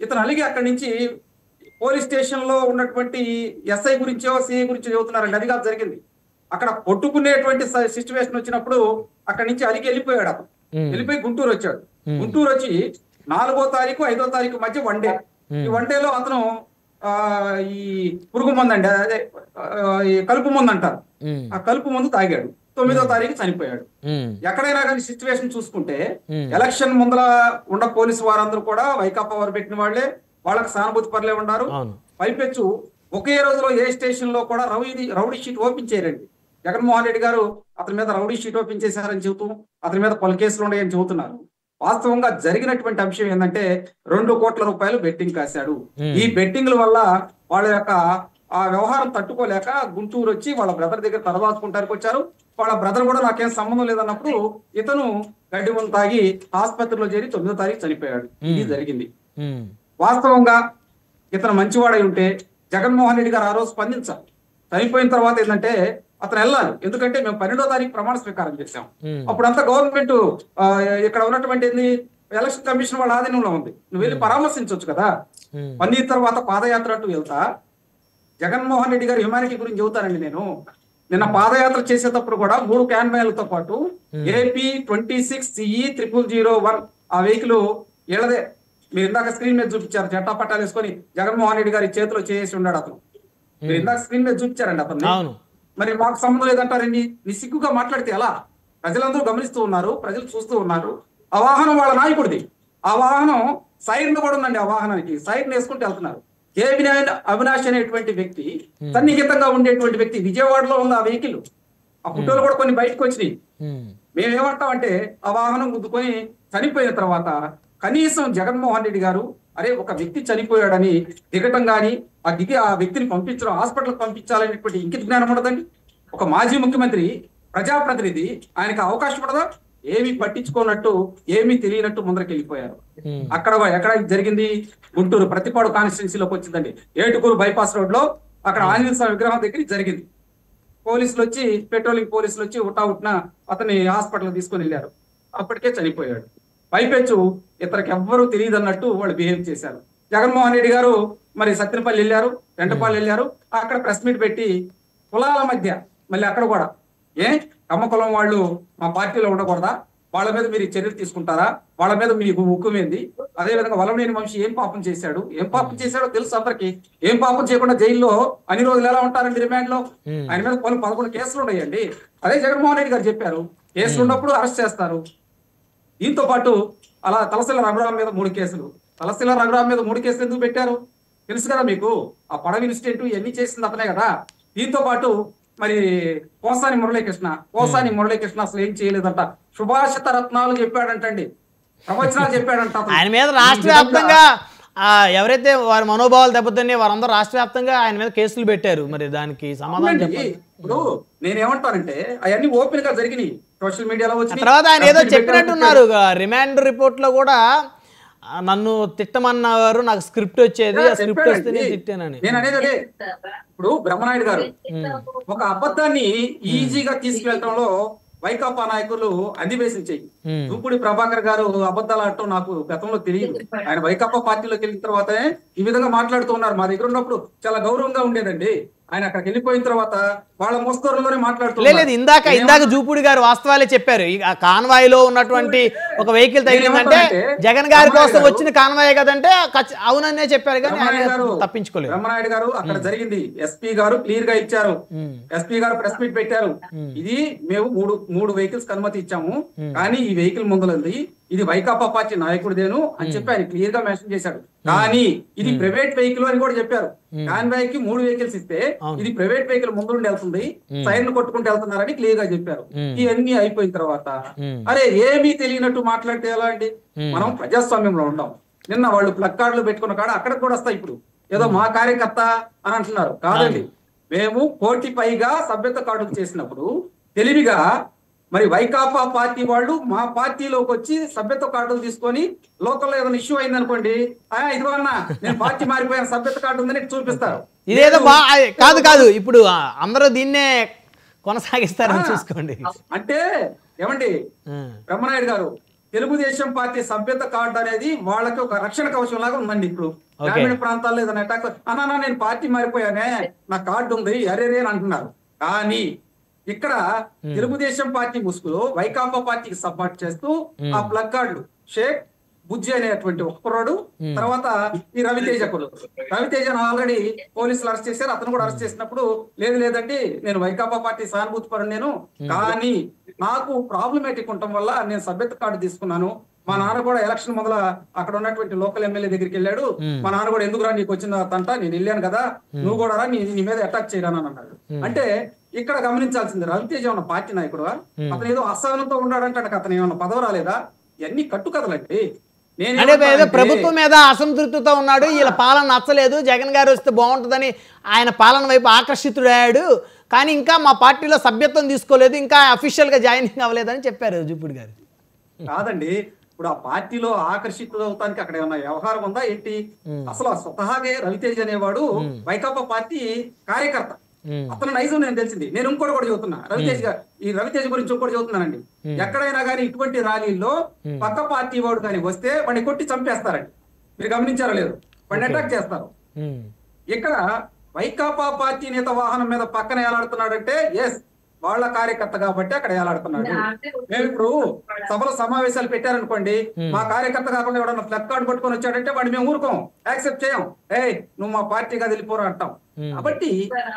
ఇతను అలిగి అక్కడి నుంచి పోలీస్ స్టేషన్ లో ఉన్నటువంటి ఎస్ఐ గురించో సిఐ గురించో చెబుతున్నారండి. అది కాదు జరిగింది. అక్కడ కొట్టుకునేటువంటి సిచ్యువేషన్ వచ్చినప్పుడు అక్కడి నుంచి అలిగి వెళ్ళిపోయాడు. అతను వెళ్ళిపోయి గుంటూరు వచ్చాడు. గుంటూరు వచ్చి 4వ తారీఖు 5వ తారీఖు మధ్య వన్డే, ఈ వన్డేలో అతను ఈ పురుగు మందు అండి, అదే ఈ కలుపు మందు అంటారు, ఆ కలుపు మందు తాగాడు. 9వ తారీఖు చనిపోయాడు. ఎక్కడైనా కానీ సిచ్యువేషన్ చూసుకుంటే ఎలక్షన్ ముందర ఉన్న పోలీసు వారందరూ కూడా వైకాపా వారు పెట్టిన వాళ్ళే, వాళ్ళకి సానుభూతి పరులే ఉన్నారు. పైపెచ్చు ఒకే రోజులో ఏ స్టేషన్ లో కూడా రౌడీ షీట్ ఓపెన్ చేయరండి. జగన్మోహన్ రెడ్డి గారు అతని మీద రౌడీ షీట్ ఓపెన్ చేశారని చెబుతూ అతని మీద పలు కేసులు ఉన్నాయని చెబుతున్నారు. వాస్తవంగా జరిగినటువంటి అంశం ఏంటంటే 2 కోట్ల రూపాయలు బెట్టింగ్ కాశాడు. ఈ బెట్టింగ్ల వల్ల వాళ్ళ యొక్క ఆ వ్యవహారం తట్టుకోలేక గుంటూరు వచ్చి వాళ్ళ బ్రదర్ దగ్గర తలదాచుకుంటానికి వచ్చారు. వాళ్ళ బ్రదర్ కూడా నాకేం సంబంధం లేదన్నప్పుడు ఇతను గడ్డి మందు తాగి ఆసుపత్రిలో చేరి 9వ తారీఖు చనిపోయాడు. ఇది జరిగింది. వాస్తవంగా ఇతను మంచివాడై ఉంటే జగన్మోహన్ రెడ్డి గారు ఆ రోజు స్పందించాలి. చనిపోయిన తర్వాత ఏంటంటే అతను వెళ్ళాలి. ఎందుకంటే మేము 12వ తారీఖు ప్రమాణ స్వీకారం చేశాం. అప్పుడంతా గవర్నమెంట్ ఇక్కడ ఉన్నటువంటి ఎలక్షన్ కమిషన్ వాళ్ళ ఆధీనంలో ఉంది. నువ్వు వెళ్ళి పరామర్శించవచ్చు కదా. పన్నీర్ తర్వాత పాదయాత్ర అంటూ వెళ్తా జగన్మోహన్ రెడ్డి గారు హ్యుమానిటీ గురించి చెబుతానండి. నేను నిన్న పాదయాత్ర చేసేటప్పుడు కూడా 3 క్యాన్వాన్లతో పాటు AP 26 CE 0001 ఆ వెహికల్ వీళ్ళదే. మీరు ఇందాక స్క్రీన్ మీద చూపించారు, జట్టా పట్టాలు వేసుకొని జగన్మోహన్ రెడ్డి గారి చేతిలో చేసి ఉన్నాడు అతను. మీరు ఇందాక స్క్రీన్ మీద చూపించారండి అతను. మరి మాకు సంబంధం లేదంటారండి. నీ సిగ్గుగా మాట్లాడితే ఎలా? ప్రజలందరూ గమనిస్తూ ఉన్నారు, ప్రజలు చూస్తూ ఉన్నారు. ఆ వాహనం వాళ్ళ నాయకుడిది. ఆ వాహనం సైరన్ కూడా ఉందండి. ఆ వాహనానికి సైరన్ వేసుకుంటూ వెళ్తున్నారు. కేవిని అవినాష్ అనేటువంటి వ్యక్తి, సన్నిహితంగా ఉండేటువంటి వ్యక్తి, విజయవాడలో ఉంది ఆ వెహికల్. ఆ ఫోటోలు కూడా కొన్ని బయటకు వచ్చినాయి. మేమేమంటామంటే ఆ వాహనం గుద్దుకొని చనిపోయిన తర్వాత కనీసం జగన్మోహన్ రెడ్డి గారు అరే ఒక వ్యక్తి చనిపోయాడని దిగటం గాని, ఆ దిగి ఆ వ్యక్తిని పంపించడం, హాస్పిటల్కి పంపించాలనేటువంటి ఇంకిత జ్ఞానం ఉండదండి. ఒక మాజీ ముఖ్యమంత్రి, ప్రజాప్రతినిధి, ఆయనకు అవకాశం ఉండదా? ఏమీ పట్టించుకోనట్టు, ఏమీ తెలియనట్టు ముందరికి వెళ్ళిపోయారు. అక్కడ ఎక్కడ జరిగింది? గుంటూరు ప్రతిపాడు కాన్స్టిట్యున్సీలోకి వచ్చిందండి. ఏటుకూరు బైపాస్ రోడ్ లో అక్కడ ఆంజనేయ స్వామి విగ్రహం దగ్గర జరిగింది. పోలీసులు వచ్చి, పెట్రోలింగ్ పోలీసులు వచ్చి ఉట్టిన అతన్ని హాస్పిటల్ తీసుకొని వెళ్ళారు. అప్పటికే చనిపోయాడు. పైపెచ్చు ఇతనికి ఎవ్వరూ తెలియదు అన్నట్టు వాళ్ళు బిహేవ్ చేశారు. జగన్మోహన్ రెడ్డి గారు మరి సత్యనపల్లి వెళ్ళారు, వెంటపల్లి వెళ్ళారు. అక్కడ ప్రెస్ మీట్ పెట్టి కులాల మధ్య మళ్ళీ అక్కడ కూడా కమ్మ కులం వాళ్ళు మా పార్టీలో ఉండకూడదా, వాళ్ళ మీద మీరు చర్యలు తీసుకుంటారా, వాళ్ళ మీద మీకు ముఖ్యమైంది. అదేవిధంగా వల్లభనేని వంశీ ఏం పాపం చేశాడు, ఏం పాపం చేశాడో తెలుసు అందరికి. ఏం పాపం చేయకుండా జైల్లో అన్ని రోజులు ఎలా ఉంటారండి రిమాండ్ లో? ఆయన మీద 11 కేసులు ఉన్నాయండి. అదే జగన్మోహన్ రెడ్డి గారు చెప్పారు, కేసులు ఉన్నప్పుడు అరెస్ట్ చేస్తారు. దీంతో పాటు అలా తలసిల రఘురాం మీద 3 కేసులు. తలసిల రఘురాం మీద 3 కేసులు ఎందుకు పెట్టారు తెలుసు కదా మీకు? ఆ పడవ ఇన్సిడెంట్ ఇవన్నీ చేసింది అతనే కదా. దీంతో పాటు మరి కోసాని మురళీకృష్ణ అసలు ఏం చేయలేదంట. సుభాషిత రత్నాలు చెప్పాడంటండి, ప్రవచనాలు చెప్పాడంట. ఆయన మీద రాష్ట్ర వ్యాప్తంగా ఎవరైతే వారి మనోభావాలు దెబ్బతిని వారందరూ రాష్ట్ర వ్యాప్తంగా ఆయన మీద కేసులు పెట్టారు. మరి దానికి సమాధానం చెప్పండి. ఇప్పుడు నేనేమంటానంటే అవన్నీ ఓపెన్ గా జరిగినాయి, సోషల్ మీడియాలో వచ్చి. తర్వాత ఆయన ఏదో చెప్పినట్టున్నారు రిమాండ్ రిపోర్ట్ లో కూడా, నన్ను తిట్టమన్నారు, నాకు స్క్రిప్ట్ వచ్చేది, ఆ స్క్రిప్ట్ వస్తేనే తిట్టానని. నేను అనేది అదే. ఇప్పుడు బ్రహ్మనాయుడు గారు ఒక అబద్ధాన్ని ఈజీగా తీసుకెళ్లడంలో వైకాపా నాయకులు అధివేశించాయి. దూపుడి ప్రభాకర్ గారు అబద్ధాలు ఆడటం నాకు గతంలో తెలియదు. ఆయన వైకాపా పార్టీలోకి వెళ్ళిన తర్వాతనే ఈ విధంగా మాట్లాడుతూ ఉన్నారు. మా దగ్గర ఉన్నప్పుడు చాలా గౌరవంగా ఉండేదండి. ఆయన అక్కడికి వెళ్ళిపోయిన తర్వాత వాళ్ళ మోస్తరులోనే మాట్లాడుతున్నారు. ఇందాక జూపుడి గారు వాస్తవాలే చెప్పారు. ఆ కాన్వాయ్ లో ఉన్నటువంటి ఒక వెహికల్ తగిలిందంటే జగన్ గారి కోసం వచ్చిన కాన్వాయ్ కదంటే అవుననే చెప్పారు, కానీ తప్పించుకోలేదు. బ్రహ్మనాయుడు గారు అక్కడ జరిగింది, ఎస్పీ గారు క్లియర్ గా ఇచ్చారు. ఎస్పీ గారు ప్రెస్ మీట్ పెట్టారు. ఇది మేము మూడు వెహికల్స్ అనుమతి ఇచ్చాము, కానీ ఈ వెహికల్ ముందులంది ఇది వైకాపా పార్టీ నాయకుడిదేను అని చెప్పి ఆయన క్లియర్ గా మెన్షన్ చేశాడు. కానీ ఇది ప్రైవేట్ వెహికల్ అని కూడా చెప్పారు. కాన్వాయ్ కి 3 వెహికల్స్ ఇస్తే ఇది ప్రైవేట్ వెహికల్ ముందు వెళ్తుంది, సైన్లు కొట్టుకుంటూ వెళ్తున్నారని క్లియర్ గా చెప్పారు. ఇవన్నీ అయిపోయిన తర్వాత అరే ఏమీ తెలియనట్టు మాట్లాడితే ఎలా అండి? మనం ప్రజాస్వామ్యంలో ఉంటాం. నిన్న వాళ్ళు ప్లగ్ కార్డులు పెట్టుకున్న కాడ అక్కడికి కూడా వస్తాయి. ఇప్పుడు ఏదో మా కార్యకర్త అని అంటున్నారు. కాదండి, మేము 1 కోటి పైగా సభ్యత్వ కార్డులు చేసినప్పుడు తెలివిగా మరి వైకాపా పార్టీ వాళ్ళు మా పార్టీలోకి వచ్చి సభ్యత్వ కార్డులు తీసుకొని లోకల్లో ఏదైనా ఇష్యూ అయింది అనుకోండి, ఇదిగోన్నా నేను పార్టీ మారిపోయిన సభ్యత్వ కార్డు ఉందని చూపిస్తారు. ఇదేదో కాదు ఇప్పుడు అందరూ దీన్నే కొనసాగిస్తారని చూసుకోండి. అంటే ఏమండి బ్రహ్మనాయుడు గారు, తెలుగుదేశం పార్టీ సభ్యత్వ కార్డు అనేది వాళ్ళకి ఒక రక్షణ కవచం లాగా ఉందండి. ఇప్పుడు గ్రామీణ ప్రాంతాల్లో ఏదైనా అటాక్ అన్నా నేను పార్టీ మారిపోయానే, నా కార్డు ఉంది అరే అని అంటున్నారు. కానీ ఇక్కడ తెలుగుదేశం పార్టీ ముసుగులో వైకాపా పార్టీకి సపోర్ట్ చేస్తూ ఆ ప్లగ్ కార్డులు షేక్ బుజ్జి అనేటువంటి ఒక కుర్రాడు, తర్వాత ఈ రవితేజను ఆల్రెడీ పోలీసులు అరెస్ట్ చేశారు. అతను కూడా అరెస్ట్ చేసినప్పుడు లేదండి నేను వైకాపా పార్టీ సానుభూతి పరుడు నేను, కానీ నాకు ప్రాబ్లమేటిక్ ఉండటం వల్ల నేను సభ్యత్వ కార్డు తీసుకున్నాను. మా నాన్న కూడా ఎలక్షన్ మొదల అక్కడ ఉన్నటువంటి లోకల్ ఎమ్మెల్యే దగ్గరికి వెళ్ళాడు. మా నాన్న కూడా ఎందుకు రా నీకు వచ్చిన తంట, నేను వెళ్ళాను కదా, నువ్వు కూడా రా, నీ మీద అటాక్ చేయరాని అన్నాడు. అంటే ఇక్కడ గమనించాల్సింది, రవితేజ ఉన్న పార్టీ నాయకుడుగా అతను ఏదో అసహనంతో ఉన్నాడంటే అతను ఏమన్నా పదవి రాలేదా? ఇవన్నీ కట్టుకథలండి. ప్రభుత్వం మీద అసంతృప్తితో ఉన్నాడు, వీళ్ళ పాలన నచ్చలేదు, జగన్ గారు వస్తే బాగుంటుందని ఆయన పాలన వైపు ఆకర్షితుడయ్యాడు, కానీ ఇంకా మా పార్టీలో సభ్యత్వం తీసుకోలేదు, ఇంకా అఫీషియల్ గా జాయినింగ్ అవ్వలేదని చెప్పారు జూపుడి గారు. కాదండి, ఇప్పుడు ఆ పార్టీలో ఆకర్షితులవుతానికి అక్కడ ఏమన్నా వ్యవహారం ఉందా ఏంటి? అసలు స్వతహాగే రవితేజ్ అనేవాడు వైకాపా పార్టీ కార్యకర్త. అతను నైజం నేను తెలిసింది. నేను ఇంకోటి కూడా చదువుతున్నా, రవితేజ్ గురించి ఇంకోటి చదువుతున్నానండి. ఎక్కడైనా కానీ ఇటువంటి ర్యాలీల్లో పక్క పార్టీ వాడు కానీ వస్తే వాడిని కొట్టి చంపేస్తారండి. మీరు గమనించారో లేదు, వాడిని అటాక్ చేస్తారు. ఇక్కడ వైకాపా పార్టీ నేత వాహనం మీద పక్కన ఏలాడుతున్నాడంటే ఎస్ వాళ్ళ కార్యకర్త కాబట్టి అక్కడ ఏలాడుతున్నాడు. మేము ఇప్పుడు సభలో సమావేశాలు పెట్టారనుకోండి, మా కార్యకర్త కాకుండా ఎవడన్నా ఫ్లగ్ కార్డు పట్టుకొని వచ్చాడంటే వాడిని మేము ఊరుకోం, యాక్సెప్ట్ చేయం. నువ్వు మా పార్టీగా వెళ్ళిపోరా అంటాం. కాబట్టి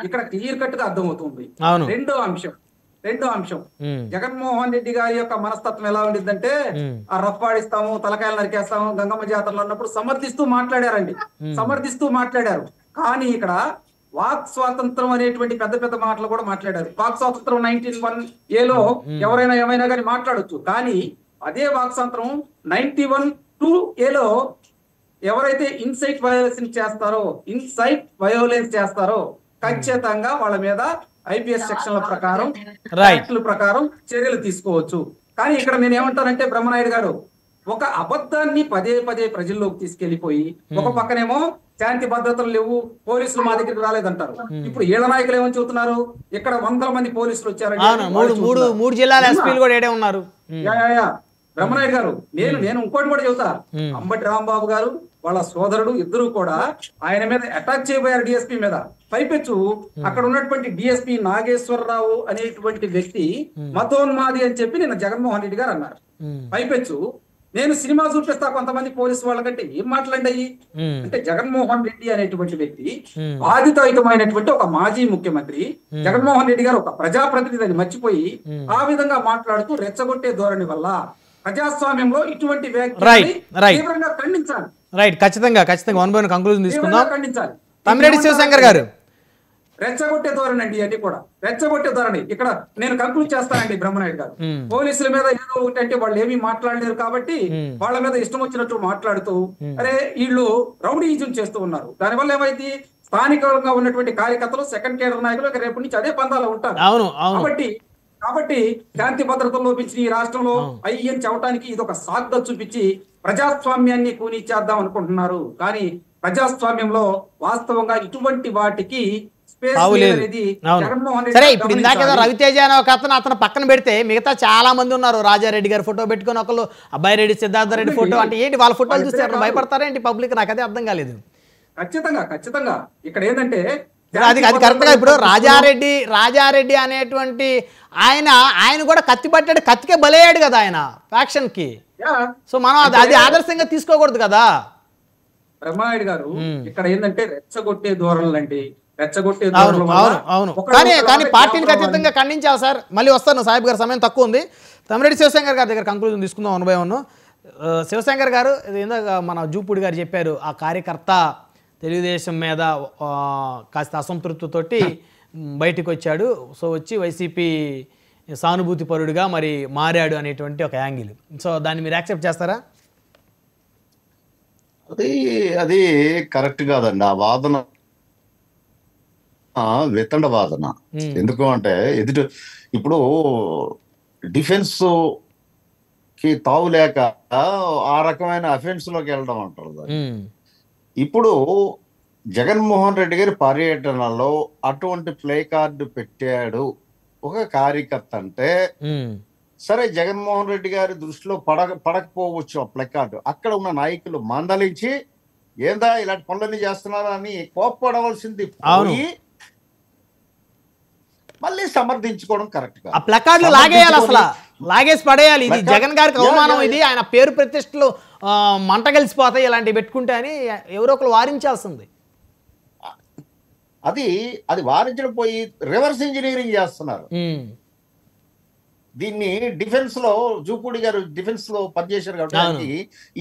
ఇక్కడ క్లియర్ కట్ గా అర్థమవుతుంది. రెండో అంశం, రెండో అంశం, ఉమ్, జగన్మోహన్ రెడ్డి గారి యొక్క మనస్తత్వం ఎలా ఉండిద్దంటే, ఉమ్, ఆ రఫ్ఫాడిస్తాము, తలకాయలు నరికేస్తాము, గంగమ్మ జాతరలో ఉన్నప్పుడు సమర్థిస్తూ మాట్లాడారండి, సమర్థిస్తూ మాట్లాడారు. కానీ ఇక్కడ వాక్ స్వాతంత్రం అనేటువంటి పెద్ద పెద్ద మాటలు కూడా మాట్లాడారు. వాక్ స్వాతంత్రం 19(1)A ఎవరైనా ఏమైనా కానీ మాట్లాడొచ్చు. కానీ అదే వాక్ స్వాతంత్రం 91(2)A ఎవరైతే ఇన్సైట్ వయోలెన్స్ చేస్తారో ఖచ్చితంగా వాళ్ళ మీద ఐపీఎస్ సెక్షన్ల ప్రకారం, యాక్టుల ప్రకారం చర్యలు తీసుకోవచ్చు. కానీ ఇక్కడ నేను ఏమంటానంటే, బ్రహ్మనాయుడు గారు ఒక అబద్ధాన్ని పదే పదే ప్రజల్లోకి తీసుకెళ్లిపోయి, ఒక పక్కనేమో శాంతి భద్రతలు లేవు, పోలీసులు మా దగ్గరికి రాలేదంటారు. ఇప్పుడు ఏళ్ల నాయకులు ఏమని చెబుతున్నారు, ఇక్కడ 100 మంది పోలీసులు వచ్చారండి, మూడు జిల్లాల ఎస్పీలు కూడా ఏడే ఉన్నారు. బ్రహ్మనాయుడు గారు, నేను ఇంకోటి కూడా చెబుతా. అంబటి రాంబాబు గారు వాళ్ళ సోదరుడు ఇద్దరు కూడా ఆయన మీద అటాక్ చేయబోయారు, డిఎస్పీ మీద. పైపెచ్చు అక్కడ ఉన్నటువంటి డిఎస్పీ నాగేశ్వరరావు అనేటువంటి వ్యక్తి మతోన్మాది అని చెప్పి నిన్న జగన్మోహన్ రెడ్డి గారు అన్నారు. పైపెచ్చు నేను సినిమా చూపిస్తా కొంతమంది పోలీసు వాళ్ళకంటే ఏం మాట్లాడాయి అంటే, జగన్మోహన్ రెడ్డి అనేటువంటి వ్యక్తి బాధితయుతమైనటువంటి ఒక మాజీ ముఖ్యమంత్రి, జగన్మోహన్ రెడ్డి గారు ఒక ప్రజాప్రతినిధి అని మర్చిపోయి ఆ విధంగా మాట్లాడుతూ రెచ్చగొట్టే ధోరణి వల్ల ప్రజాస్వామ్యంలో ఇటువంటి వ్యాఖ్యల్ని తీవ్రంగా ఖండించాలి. రైట్, ఖచ్చితంగా వన్ బై వన్ కంక్లూజన్ తీసుకుందాం. ఖండించాలి. తమ్మిరెడ్డి శివశంకర్ గారు, రెచ్చగొట్టే ధోరణి అండి, అన్ని కూడా రెచ్చగొట్టే ధోరణి. ఇక్కడ నేను కంక్లూడ్ చేస్తానండి బ్రహ్మనాయుడు గారు, పోలీసుల మీద ఏదో ఒకటి అంటే వాళ్ళు ఏమీ మాట్లాడలేరు కాబట్టి వాళ్ళ మీద ఇష్టం వచ్చినట్టు మాట్లాడుతూ, అరే వీళ్ళు రౌడీయిజం చేస్తూ ఉన్నారు. దానివల్ల ఏమైంది, స్థానికంగా ఉన్నటువంటి కార్యకర్తలు, సెకండ్ కేడర్ నాయకులు రేపటి నుంచి అదే పందాలో ఉంటారు. కాబట్టి శాంతి భద్రతలు లోపించి ఈ రాష్ట్రంలో అయ్యని చెప్పడానికి ఇది ఒక సాగ్గా చూపించి ప్రజాస్వామ్యాన్ని కూనిచ్చేద్దాం అనుకుంటున్నారు. కానీ ప్రజాస్వామ్యంలో వాస్తవంగా ఇటువంటి వాటికి సరే. ఇప్పుడు ఇందాకేదో రవితేజ అనే ఒక అతను పక్కన పెడితే మిగతా చాలా మంది ఉన్నారు. రాజారెడ్డి గారి ఫోటో పెట్టుకుని ఒకళ్ళు, అబ్బాయి రెడ్డి, సిద్ధార్థ రెడ్డి ఫోటో, అంటే ఏంటి వాళ్ళ ఫోటోలు చూస్తే ఎవరు భయపడతారా ఏంటి పబ్లిక్? నాకు అదే అర్థం కాలేదు. ఖచ్చితంగా ఇక్కడ ఏంటంటే అది కరెక్ట్ గా ఇప్పుడు రాజారెడ్డి అనేటువంటి ఆయన కూడా కత్తి పట్టాడు, కత్తికే బలయ్యాడు కదా ఆయన ఫ్యాక్షన్ కి. సో మనం అది ఆదర్శంగా తీసుకోకూడదు కదా. బ్రహ్మనాయుడు గారు ఇక్కడ ఏంటంటే రెచ్చగొట్టే ధోరణులు అండి, అవును. కానీ పార్టీలకు అతీతంగా ఖండించాలి సార్. మళ్ళీ వస్తాను సాహిబ్ గారు, సమయం తక్కువ ఉంది. తమ్మిరెడ్డి శివశంకర్ గారి దగ్గర కంక్లూజన్ తీసుకుందాం 1 by 1. శివశంకర్ గారు, ఇందాక మన జూపూడి గారు చెప్పారు, ఆ కార్యకర్త తెలుగుదేశం మీద కాస్త అసంతృప్తితోటి బయటకు వచ్చాడు. సో వచ్చి వైసీపీ సానుభూతి పరుడుగా మరి మారాడు అనేటువంటి ఒక యాంగిల్. సో దాన్ని మీరు యాక్సెప్ట్ చేస్తారా? అది కరెక్ట్ కాదండి. ఆ వాదన వితండ వాదన. ఎందుకు అంటే ఇప్పుడు డిఫెన్స్ కి తావు లేక ఆ రకమైన అఫెన్స్ లోకి వెళ్ళడం అంటారు. ఇప్పుడు జగన్మోహన్ రెడ్డి గారి పర్యటనలో అటువంటి ప్లే కార్డు పెట్టాడు ఒక కార్యకర్త అంటే, సరే జగన్మోహన్ రెడ్డి గారి దృష్టిలో పడకపోవచ్చు ఆ ప్లే కార్డు. అక్కడ ఉన్న నాయకులు మందలించి ఏందా ఇలాంటి పనులన్నీ చేస్తున్నారా అని కోప్పడవలసింది పోయి మళ్ళీ సమర్థించుకోవడం కరెక్ట్ కాదు. ఆ ప్లకార్డులు లాగేయాలి, అసలు లాగేసి పడేయాలి. ఇది జగన్ గారికి అవమానం, ఇది ఆయన పేరు ప్రతిష్టలు మంట కలిసిపోతాయి ఇలాంటివి పెట్టుకుంటే అని ఎవరో ఒకరు వారించాల్సింది. అది వారించడం పోయి రివర్స్ ఇంజనీరింగ్ చేస్తున్నారు. దీన్ని డిఫెన్స్ లో జూపూడి గారు డిఫెన్స్ లో పనిచేశారు కాబట్టి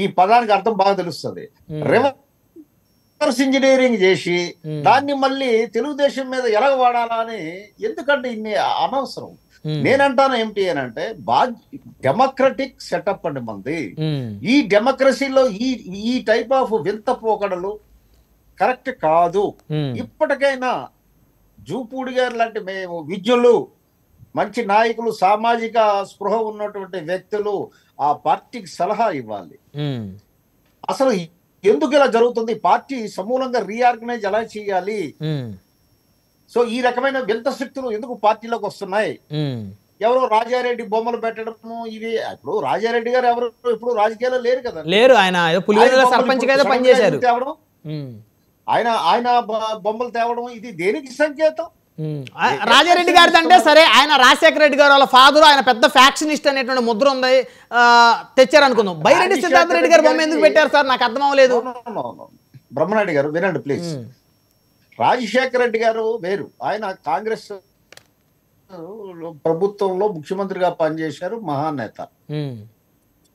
ఈ పదానికి అర్థం బాగా తెలుస్తుంది. రివర్స్ ఇంజనీరింగ్ చేసి దాన్ని మళ్ళీ తెలుగుదేశం మీద ఎలా వాడాలా అని, ఎందుకంటే ఇన్ని అనవసరం. నేనంటాను ఏమిటి అని అంటే, డెమోక్రటిక్ సెటప్ అండి మంది. ఈ డెమోక్రసీలో ఈ టైప్ ఆఫ్ వింత పోకడలు కరెక్ట్ కాదు. ఇప్పటికైనా జూపూడి గారు లాంటి మేము విద్యులు, మంచి నాయకులు, సామాజిక స్పృహ ఉన్నటువంటి వ్యక్తులు ఆ పార్టీకి సలహా ఇవ్వాలి. అసలు ఎందుకు ఇలా జరుగుతుంది, పార్టీ సమూలంగా రీఆర్గనైజ్ ఎలా చేయాలి, సో ఈ రకమైన వింత శక్తులు ఎందుకు పార్టీలోకి వస్తున్నాయి, ఎవరో రాజారెడ్డి బొమ్మలు పెట్టడము, ఇవి ఇప్పుడు రాజారెడ్డి గారు ఎవరు ఇప్పుడు రాజకీయాల్లో లేరు కదా, లేరు. ఆయన సర్పంచ్ గా పనిచేశారు. ఆయన బొమ్మలు తేవడం ఇది దేనికి సంకేతం? రాజారెడ్డి గారిది అంటే సరే, ఆయన రాజశేఖర రెడ్డి గారు వాళ్ళ ఫాదర్, ఆయన పెద్ద ఫ్యాక్షనిస్ట్ అనేటువంటి ముద్ర ఉంది, తెచ్చారు అనుకుందాం. బైరెడ్డి సిద్ధార్థ రెడ్డి గారు బొమ్మ ఎందుకు పెట్టారు సార్, నాకు అర్థం అవ్వలేదు. బ్రహ్మనాయుడు గారు వినండి ప్లీజ్. రాజశేఖర రెడ్డి గారు వేరు, ఆయన కాంగ్రెస్ ప్రభుత్వంలో ముఖ్యమంత్రిగా పనిచేశారు, మహానేత. ఉమ్,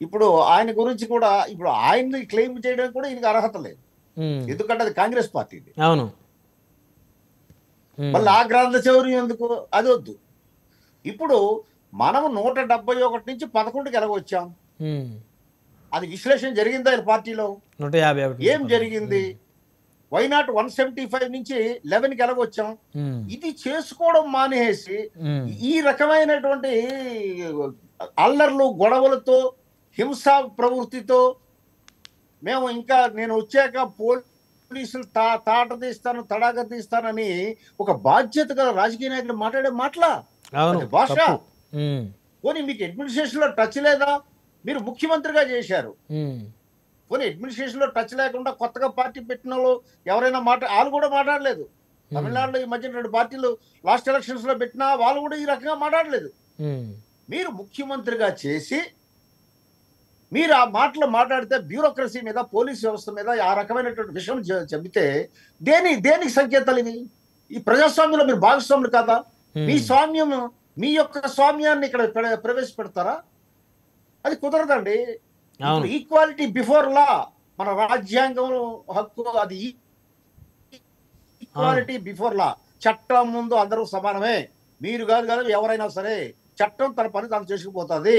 ఇప్పుడు ఆయన గురించి కూడా ఇప్పుడు ఆయన్ని క్లెయిమ్ చేయడానికి కూడా ఈయనకి అర్హత లేదు, ఉమ్, ఎందుకంటే అది కాంగ్రెస్ పార్టీది. అవును. ఉమ్, మళ్ళీ ఆ గ్రంథ చౌర్యం ఎందుకు, అది వద్దు. ఇప్పుడు మనం 171 నుంచి 11కి ఎలాగొచ్చాం, ఉమ్, అది విశ్లేషణ జరిగిందా ఈ పార్టీలో? 151 ఏం జరిగింది? వైనాట్ 175 నుంచి 11కి ఎలాగొచ్చాం? ఉమ్, ఇది చేసుకోవడం మానేసి ఉమ్, ఈ రకమైనటువంటి అల్లర్లు, గొడవలతో, హింసా ప్రవృత్తితో మేము ఇంకా నేను వచ్చాక పోలీసులు తాట తీస్తాను, తడాక తీస్తానని ఒక బాధ్యత గల రాజకీయ నాయకులు మాట్లాడే మాటలా అవును, అది భాష? తప్పు. ఉమ్, పోనీ మీకు అడ్మినిస్ట్రేషన్ లో టచ్ లేదా? మీరు ముఖ్యమంత్రిగా చేశారు, ఉమ్, పోనీ అడ్మినిస్ట్రేషన్ లో టచ్ లేకుండా కొత్తగా పార్టీ పెట్టిన వాళ్ళు ఎవరైనా వాళ్ళు కూడా మాట్లాడలేదు. తమిళనాడులో ఈ మధ్య 2 పార్టీలు లాస్ట్ ఎలక్షన్స్ లో పెట్టినా వాళ్ళు కూడా ఈ రకంగా మాట్లాడలేదు. ఉమ్, మీరు ముఖ్యమంత్రిగా చేసి మీరు ఆ మాటలు మాట్లాడితే బ్యూరోక్రసీ మీద, పోలీస్ వ్యవస్థ మీద ఆ రకమైనటువంటి విషయం చెబితే దేనికి సంకేతాలు ఇవి? ఈ ప్రజాస్వామ్యంలో మీరు భాగస్వాములు కాదా? మీ స్వామ్యం, మీ యొక్క స్వామ్యాన్ని ఇక్కడ ప్రవేశపెడతారా? అది కుదరదండి. ఈక్వాలిటీ బిఫోర్ లా మన రాజ్యాంగం హక్కు, అది ఈక్వాలిటీ బిఫోర్ లా. చట్టం ముందు అందరూ సమానమే, మీరు కాదు ఎవరైనా సరే, చట్టం తన పని తాను చేసుకుపోతుంది.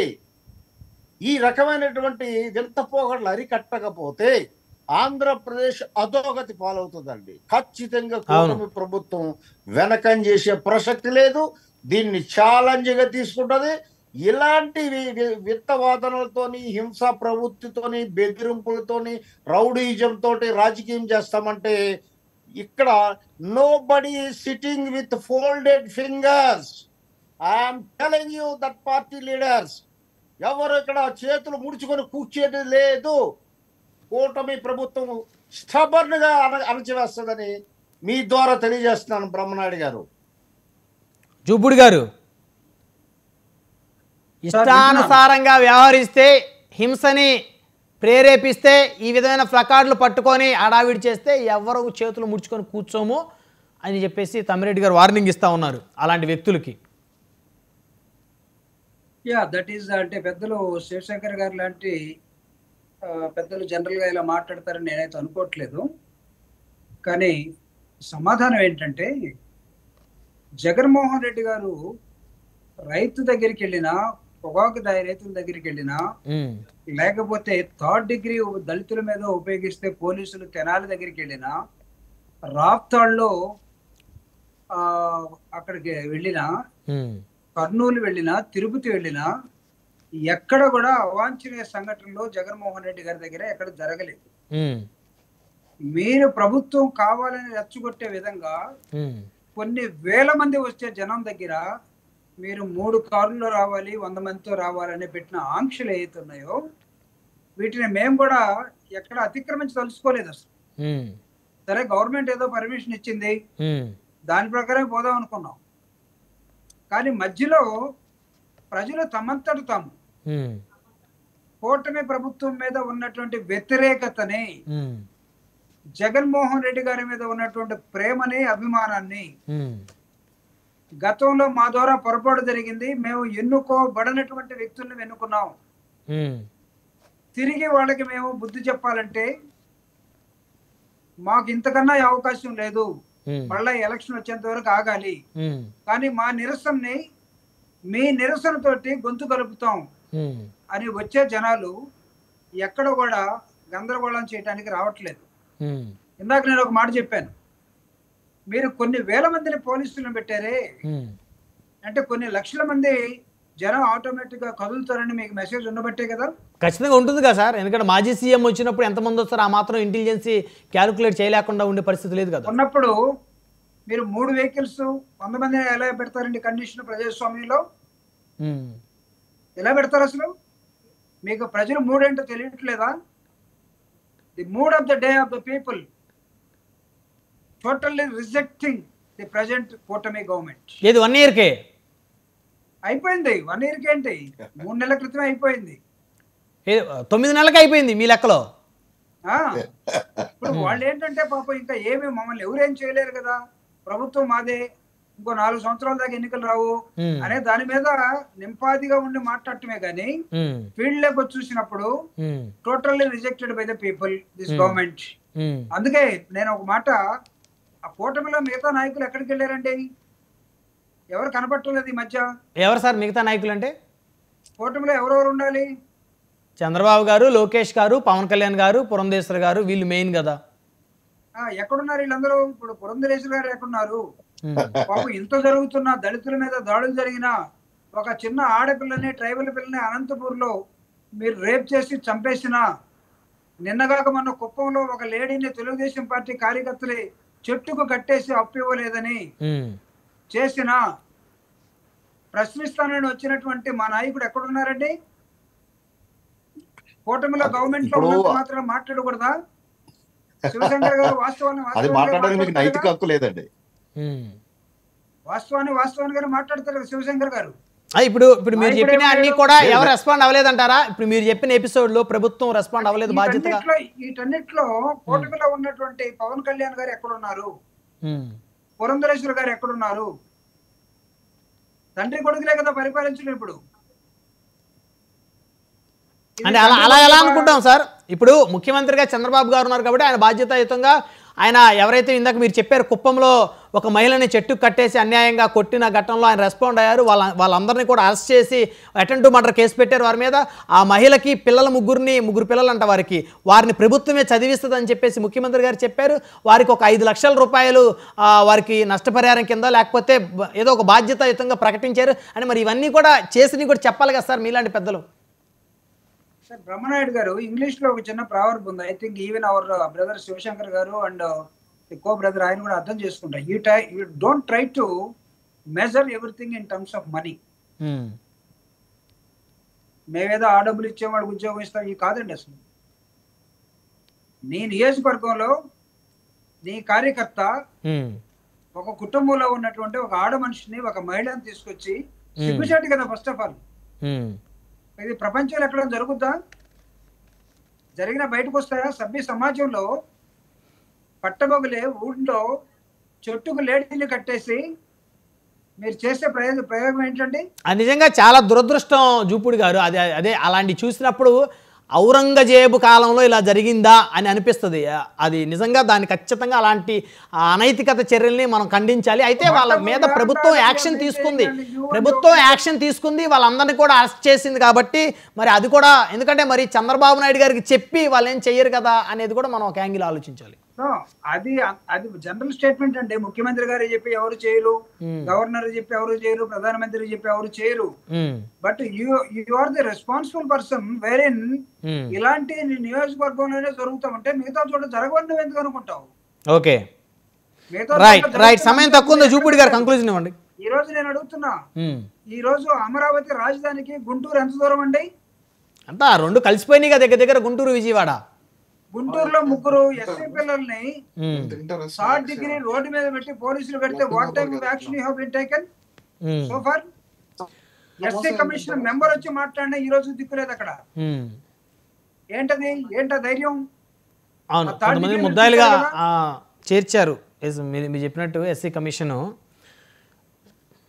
ఈ రకమైనటువంటి వింతపోగడలు అరికట్టకపోతే ఆంధ్రప్రదేశ్ అధోగతి పాలవుతుందండి. ఖచ్చితంగా కూటమి ప్రభుత్వం వెనకం చేసే ప్రసక్తి లేదు, దీన్ని ఛాలెంజ్ గా తీసుకుంటది. ఇలాంటి విత్తవాదనలతోని, హింసా ప్రవృత్తితోని, బెదిరింపులతోని, రౌడీజం తోటి రాజకీయం చేస్తామంటే ఇక్కడ nobody sitting with folded fingers. I'm telling you that party leaders ఎవరు ఇక్కడ చేతులు ముడుచుకొని కూర్చేది లేదు. కూటమి ప్రభుత్వం స్టబర్న్ గా అణచివేస్తుందని మీ ద్వారా తెలియజేస్తున్నాను బ్రహ్మనాయుడు గారు. జూపుడి గారు, ఇష్టానుసారంగా వ్యవహరిస్తే, హింసని ప్రేరేపిస్తే, ఈ విధమైన ప్లకార్డులు పట్టుకొని హడావిడి చేస్తే ఎవరు చేతులు ముడుచుకొని కూర్చోము అని చెప్పేసి తమ్మిరెడ్డి గారు వార్నింగ్ ఇస్తా ఉన్నారు అలాంటి వ్యక్తులకి. దట్ ఈస్ అంటే పెద్దలు శివశంకర్ గారు లాంటి పెద్దలు జనరల్గా ఇలా మాట్లాడతారని నేనైతే అనుకోవట్లేదు. కానీ సమాధానం ఏంటంటే, జగన్మోహన్ రెడ్డి గారు రైతు దగ్గరికి వెళ్ళినా, పొగాకు రైతుల దగ్గరికి వెళ్ళినా, లేకపోతే 3rd డిగ్రీ దళితుల మీద ఉపయోగిస్తే పోలీసులు తెనాలి దగ్గరికి వెళ్ళినా, రాప్తాడులో అక్కడికి వెళ్ళినా, కర్నూలు వెళ్ళినా, తిరుపతి వెళ్ళినా ఎక్కడ కూడా అవాంఛనీయ సంఘటనలు జగన్మోహన్ రెడ్డి గారి దగ్గర ఎక్కడ జరగలేదు. మీరు ప్రభుత్వం కావాలని రెచ్చగొట్టే విధంగా కొన్ని వేల మంది వచ్చే జనం దగ్గర మీరు 3 కార్లలో రావాలి, 100 మందితో రావాలని పెట్టిన ఆంక్షలు ఏవైతే ఉన్నాయో వీటిని మేము కూడా ఎక్కడ అతిక్రమించి తలుసుకోలేదు అసలు. సరే, గవర్నమెంట్ ఏదో పర్మిషన్ ఇచ్చింది, దాని ప్రకారం పోదాం అనుకున్నాం. కానీ మధ్యలో ప్రజలు తమంతట తాము కూటమి ప్రభుత్వం మీద ఉన్నటువంటి వ్యతిరేకతని, జగన్మోహన్ రెడ్డి గారి మీద ఉన్నటువంటి ప్రేమని, అభిమానాన్ని, గతంలో మా ద్వారా పొరపాటు జరిగింది, మేము ఎన్నుకోబడినటువంటి వ్యక్తుల్ని ఎన్నుకున్నాం, తిరిగి వాళ్ళకి మేము బుద్ధి చెప్పాలంటే మాకు ఇంతకన్నా అవకాశం లేదు, మళ్ళా ఎలక్షన్ వచ్చేంత వరకు ఆగాలి, కానీ మా నిరసనని మీ నిరసనతోటి గొంతు కలుపుతాం అని వచ్చే జనాలు ఎక్కడ కూడా గందరగోళం చేయడానికి రావట్లేదు. ఇందాక నేను ఒక మాట చెప్పాను, మీరు కొన్ని వేల మందిని పోలీసులను పెట్టారే అంటే కొన్ని లక్షల మంది జనం ఆటోమేటిక్ గా కదులుతారని మీకు మెసేజ్ ఉండబట్టే కదా. ఖచ్చితంగా ఉంటుంది కదా సార్, ఎందుకంటే మాజీ సీఎం వచ్చినప్పుడు ఎంతమంది వస్తారు ఆ మాత్రం ఇంటెలిజెన్సీ క్యాలిక్యులేట్ చేయలేకుండా ఉండే పరిస్థితి లేదు కదా. ఉన్నప్పుడు మీరు 3 వెహికల్స్ 100 మందిని ఎలా పెడతారండి కండిషన్ ప్రజాస్వామ్యంలో? ఎలా పెడతారు అసలు? మీకు ప్రజలు 3 ఏంటో తెలియట్లేదా? The mood of the day of the people totally rejecting the present కూటమి గవర్నమెంట్. ఏది 1 ఇయర్కే అయిపోయింది. 1 ఇయర్కి ఏంటి, 3 నెలల క్రితమే అయిపోయింది. 9 నెలలకి అయిపోయింది మీ లెక్కలో. ఇప్పుడు వాళ్ళు ఏంటంటే పాపం ఇంకా ఏమి మమ్మల్ని ఎవరేం చేయలేరు కదా, ప్రభుత్వం మాదే, ఇంకో 4 సంవత్సరాల దాకా ఎన్నికలు రావు అనే దాని మీద నింపాదిగా ఉండి మాట్లాడటమే కానీ ఫీల్డ్ లోకి వచ్చి చూసినప్పుడు totally rejected by the people this government. అందుకే నేను ఒక మాట, ఆ కూటమిలో మిగతా నాయకులు ఎక్కడికి వెళ్ళారండి? ఎవరు కనపట్టలేదు ఈ మధ్య. ఎవరు సార్ మిగతా నాయకులు అంటే? కూటమిలో ఎవరెవరు ఉండాలి? చంద్రబాబు గారు, లోకేష్ గారు, పవన్ కళ్యాణ్ గారు, పురంధేశ్వర్ గారు, వీళ్ళు మెయిన్ కదా. ఎక్కడున్నారు వీళ్ళందరూ? ఇప్పుడు పురంధరేశ్వర్ గారు ఎక్కడున్నారు? పాపం ఇంత జరుగుతున్నా, దళితుల మీద దాడులు జరిగిన ఒక చిన్న ఆడపిల్లని, ట్రైబల్ పిల్లని అనంతపూర్ లో మీరు రేప్ చేసి చంపేసిన, నిన్నగాక మొన్న కుప్పంలో ఒక లేడీని తెలుగుదేశం పార్టీ కార్యకర్తలే చెట్టుకు కట్టేసి అప్పు ఇవ్వలేదని చేసిన, ప్రశ్నిస్తానని వచ్చినటువంటి మా నాయకుడు ఎక్కడున్నారండి? కూటమిలో గవర్నమెంట్ లో మాత్రం మాట్లాడకూడదా? శివశంకర్ గారు వాస్తవానికి నైతిక హక్కు లేదండి. వాస్తవాన్ని మాట్లాడతారు శివశంకర్ గారు. ఇప్పుడు మీరు చెప్పిన అన్ని కూడా ఎవరు రెస్పాండ్ అవ్వలేదంటారా? ఇప్పుడు మీరు చెప్పిన ఎపిసోడ్ లో ప్రభుత్వం రెస్పాండ్ అవ్వలేదు బాధ్యతగా. వీటన్నిటిలో కూటమిలో ఉన్నటువంటి పవన్ కళ్యాణ్ గారు ఎక్కడున్నారు? పురంధరేశ్వర్ గారు ఎక్కడున్నారు? తండ్రి కొడుకులే కదా పరిపాలించడం. ఇప్పుడు అంటే అలా ఎలా అనుకుంటాం సార్? ఇప్పుడు ముఖ్యమంత్రిగా చంద్రబాబు గారు ఉన్నారు కాబట్టి ఆయన బాధ్యతాయుతంగా ఆయన ఎవరైతే ఇందాక మీరు చెప్పారు కుప్పంలో ఒక మహిళని చెట్టు కట్టేసి అన్యాయంగా కొట్టిన ఘటనలో ఆయన రెస్పాండ్ అయ్యారు. వాళ్ళందరినీ కూడా అరెస్ట్ చేసి అటెంప్ట్ టు మర్డర్ కేసు పెట్టారు వారి మీద. ఆ మహిళకి ముగ్గురు పిల్లలు అంట వారిని ప్రభుత్వమే చదివిస్తుందని చెప్పేసి ముఖ్యమంత్రి గారు చెప్పారు. వారికి ఒక 5 లక్షల రూపాయలు వారికి నష్టపరిహారం కింద లేకపోతే ఏదో ఒక బాధ్యతాయుతంగా ప్రకటించారు అని. మరి ఇవన్నీ కూడా చేసి కూడా చెప్పాలి కదా సార్ మీలాంటి పెద్దలు. సార్ బ్రహ్మనాయుడు గారు ఇంగ్లీష్ లో ఒక చిన్న ప్రావర్బ్ ఉంది. I think even our brother Shivashankar గారు అండ్ కో బ్రదర్ ఆయన కూడా అర్థం చేసుకుంటారు. You don't try to measure everything in terms of money. మేమేదో ఆ డబ్బులు ఇచ్చాం వాడికి ఉద్యోగం ఇస్తాం ఇవి కాదండి. అసలు నీ నియోజకవర్గంలో నీ కార్యకర్త ఒక కుటుంబంలో ఉన్నటువంటి ఒక ఆడ మనిషిని, ఒక మహిళను తీసుకొచ్చి సిగ్గుచేటు కదా ఫస్ట్ ఆఫ్ ఆల్. ఇది ప్రపంచంలో ఎక్కడ జరుగుద్దా? జరిగిన బయటకు వస్తాయా? సభ్య సమాజంలో పట్టబొగలే ఊళ్ళో చెట్టుకు లేడీని కట్టేసి మీరు చేసే ప్రయోగం ఏంటండి? అది నిజంగా చాలా దురదృష్టం జూపుడి గారు. అదే అలాంటి చూసినప్పుడు ఔరంగజేబు కాలంలో ఇలా జరిగిందా అని అనిపిస్తుంది. అది నిజంగా దాన్ని ఖచ్చితంగా అలాంటి అనైతికత చర్యల్ని మనం ఖండించాలి. అయితే వాళ్ళ మీద ప్రభుత్వం యాక్షన్ తీసుకుంది, వాళ్ళందరినీ కూడా అరెస్ట్ చేసింది కాబట్టి మరి అది కూడా, ఎందుకంటే మరి చంద్రబాబు నాయుడు గారికి చెప్పి వాళ్ళు ఏం చెయ్యరు కదా అనేది కూడా మనం ఒక యాంగిల్ ఆలోచించాలి. అది జనరల్ స్టేట్మెంట్ అండి. ముఖ్యమంత్రి గారు చెప్పి ఎవరు చేయరు, గవర్నర్ చెప్పి ఎవరు చేయరు, ప్రధానమంత్రి చెప్పి ఎవరు చేయరు. But you are the responsible person wherein ఇలాంటి నియోజకవర్గంలోనే జరుగుతా ఉంటే మిగతా చోట జరగవని నువ్వు ఎందుకు అనుకుంటావు? Okay, right. సమయం తక్కువ ఉంది, జూపుడి గారు కంక్లూజన్ ఇవ్వండి. ఈ రోజు నేను అడుగుతున్నా, ఈ రోజు అమరావతి రాజధానికి గుంటూరు ఎంత దూరం అండి? అంతా రెండు కలిసిపోయినాయి కదా దగ్గర గుంటూరు విజయవాడ. గుంటూరులో 3 ఎస్సీ పిల్లల్ని 3rd డిగ్రీ రోడ్డు మీద పెట్టి పోలీసులు పెడితే what type of action you have been taken so far? SC commission member వచ్చి మాట్లాడినా ఈ రోజు దిక్కులేదు అక్కడ. ఏంటా ధైర్యం? అవును, కొంతమంది ముద్దాయిలుగా చేర్చారు మీరు చెప్పినట్టు ఎస్సీ కమిషన్.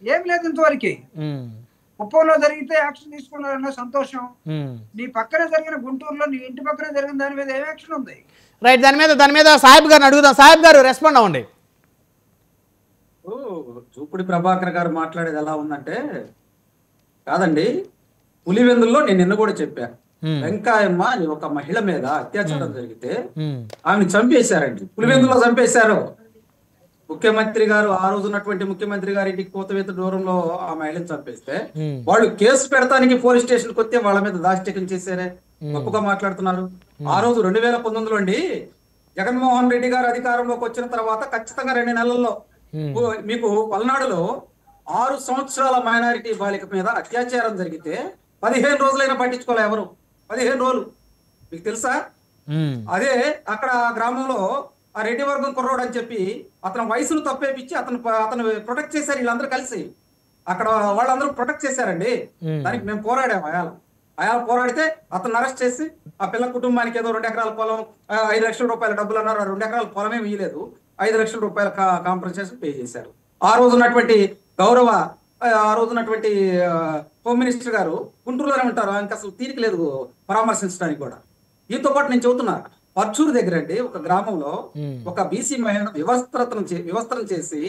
ఏం లేదు ఇంతవరకు. కుప్పంలో జరిగితే యాక్షన్ తీసుకున్నారన్న సంతోషం. నీ పక్కన జరిగిన గుంటూరులో నీ ఇంటి పక్కన జరిగిన దాని మీద ఏం యాక్షన్ ఉంది? రైట్, దాని మీద సాహిబ్ గారిని అడుగుదాం. సాహిబ్ గారు రెస్పాండ్ అవ్వండి. జూపుడి ప్రభాకర్ గారు మాట్లాడేది ఎలా ఉందంటే, కాదండి పులివెందుల్లో నేను నిన్న కూడా చెప్పా, వెంకాయమ్మ అని ఒక మహిళ మీద అత్యాచారం జరిగితే ఆమెను చంపేశారండి. పులివెందులో చంపేశారు. ముఖ్యమంత్రి గారు ఆ రోజు ఉన్నటువంటి ముఖ్యమంత్రి గారి ఇంటికి కోతవేత దూరంలో ఆ మహిళను చంపేస్తే వాళ్ళు కేసు పెడతానికి పోలీస్ స్టేషన్ కి వస్తే వాళ్ళ మీద దాష్టికం చేశారే, గొప్పగా మాట్లాడుతున్నారు. ఆ రోజు 2019లో అండి జగన్మోహన్ రెడ్డి గారు అధికారంలోకి వచ్చిన తర్వాత ఖచ్చితంగా 2 నెలల్లో మీకు పల్నాడులో 6 సంవత్సరాల మైనారిటీ బాలిక మీద అత్యాచారం జరిగితే 15 రోజులైనా పట్టించుకోలే ఎవరు. 15 రోజులు మీకు తెలుసా? అదే అక్కడ గ్రామంలో ఆ రెడ్డి వర్గం కుర్రోడు అని చెప్పి అతని వయసును తప్పేపించి అతను ప్రొటెక్ట్ చేశారు. వీళ్ళందరూ కలిసి అక్కడ వాళ్ళందరూ ప్రొటెక్ట్ చేశారండి. దానికి మేము పోరాడాము. అయాల పోరాడితే అతను అరెస్ట్ చేసి ఆ పిల్ల కుటుంబానికి ఏదో 2 ఎకరాల పొలం 5 లక్షల రూపాయల డబ్బులు అన్నారు. ఆ 2 ఎకరాల పొలమే ఇయ్యలేదు, 5 లక్షల రూపాయల కాంపెన్సేషన్ పే చేశారు. ఆ రోజు ఉన్నటువంటి గౌరవ ఆ రోజు ఉన్నటువంటి హోమ్ మినిస్టర్ గారు గుంటూరులోనే ఉంటారు, ఆయనకి అసలు తీరిక లేదు పరామర్శించడానికి కూడా. దీంతో పాటు నేను చెబుతున్నా, పర్చూరు దగ్గర అండి ఒక గ్రామంలో ఒక బీసీ మహిళను వివస్త్రం చేసి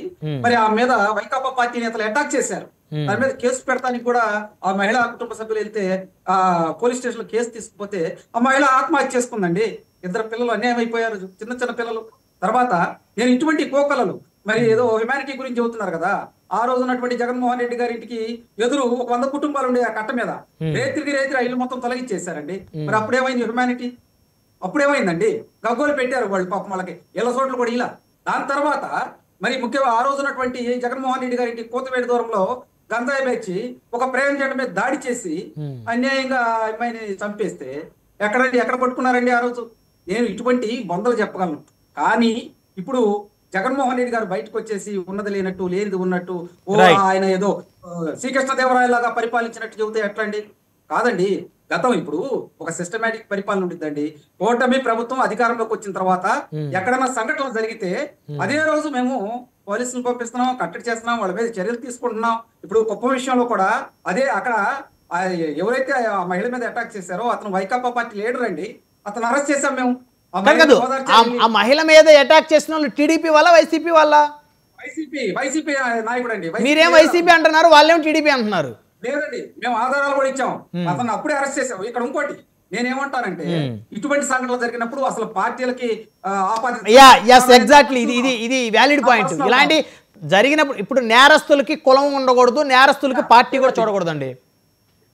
మరి ఆ మీద వైకాపా పార్టీ నేతలు అటాక్ చేశారు. దాని మీద కేసు పెడతానికి కూడా ఆ మహిళా కుటుంబ సభ్యులు వెళ్తే ఆ పోలీస్ స్టేషన్ లో కేసు తీసుకుపోతే ఆ మహిళ ఆత్మహత్య చేసుకుందండి. 2 పిల్లలు అన్యాయం అయిపోయారు, చిన్న చిన్న పిల్లలు. తర్వాత నేను ఇటువంటి కోకలలు మరి ఏదో హ్యుమానిటీ గురించి చెబుతున్నారు కదా, ఆ రోజు ఉన్నటువంటి జగన్మోహన్ రెడ్డి గారి ఇంటికి ఎదురు ఒక 100 కుటుంబాలు ఉండే ఆ కట్ట మీద రేత్రికి ఆ ఇల్లు మొత్తం తొలగించేశారండి. మరి అప్పుడేమైంది హ్యుమానిటీ? అప్పుడేమైందండి? గగ్గోలు పెట్టారు వాళ్ళు పాపం, వాళ్ళకి ఇళ్ల చోట్ల కూడా ఇలా. దాని తర్వాత మరి ముఖ్యంగా ఆ రోజు ఉన్నటువంటి జగన్మోహన్ రెడ్డి గారికి కోతవేడి దూరంలో గంజాయి పెంచి ఒక ప్రేమ జంట మీద దాడి చేసి అన్యాయంగా అమ్మాయిని చంపేస్తే ఎక్కడ పట్టుకున్నారండి ఆ రోజు? నేను ఇటువంటి బొందలు చెప్పగలను. కానీ ఇప్పుడు జగన్మోహన్ రెడ్డి గారు బయటకు వచ్చేసి ఉన్నది లేనట్టు లేనిది ఉన్నట్టు ఆయన ఏదో శ్రీకృష్ణదేవరాయ లాగా పరిపాలించినట్టు చెబితే ఎట్లా అండి? కాదండి. గతం ఇప్పుడు ఒక సిస్టమేటిక్ పరిపాలన ఉంటుందండి. కూటమి ప్రభుత్వం అధికారంలోకి వచ్చిన తర్వాత ఎక్కడైనా సంఘటనలు జరిగితే అదే రోజు మేము పోలీసులు పంపిస్తున్నాం, కట్టడి చేస్తున్నాం, వాళ్ళ మీద చర్యలు తీసుకుంటున్నాం. ఇప్పుడు కుప్పం విషయంలో కూడా అదే, అక్కడ ఎవరైతే ఆ మహిళ మీద అటాక్ చేశారో అతను వైకాపా పార్టీ లీడర్ అండి, అతను అరెస్ట్ చేశాం మేము. ఆ మహిళ మీద అటాక్ చేసిన వాళ్ళు టీడీపీ వాళ్ళ వైసీపీ వాళ్ళ? వైసీపీ నాయకుడు అండి. మీరేం వైసీపీ అంటున్నారు, వాళ్ళేమో టీడీపీ అంటున్నారు. లేదండి, మేము ఆధారాలు కూడా ఇచ్చాం, అతను అప్పుడే అరెస్ట్ చేసాం. ఇక్కడ ఇంకోటి నేనేమంటానంటే, ఇటువంటి సంఘటనలు జరిగినప్పుడు అసలు పార్టీలకి ఎగ్జాక్ట్లీ ఇది వ్యాలిడ్ పాయింట్. ఇలాంటి జరిగినప్పుడు ఇప్పుడు నేరస్తులకి కులం ఉండకూడదు, నేరస్తులకి పార్టీ కూడా చూడకూడదండి.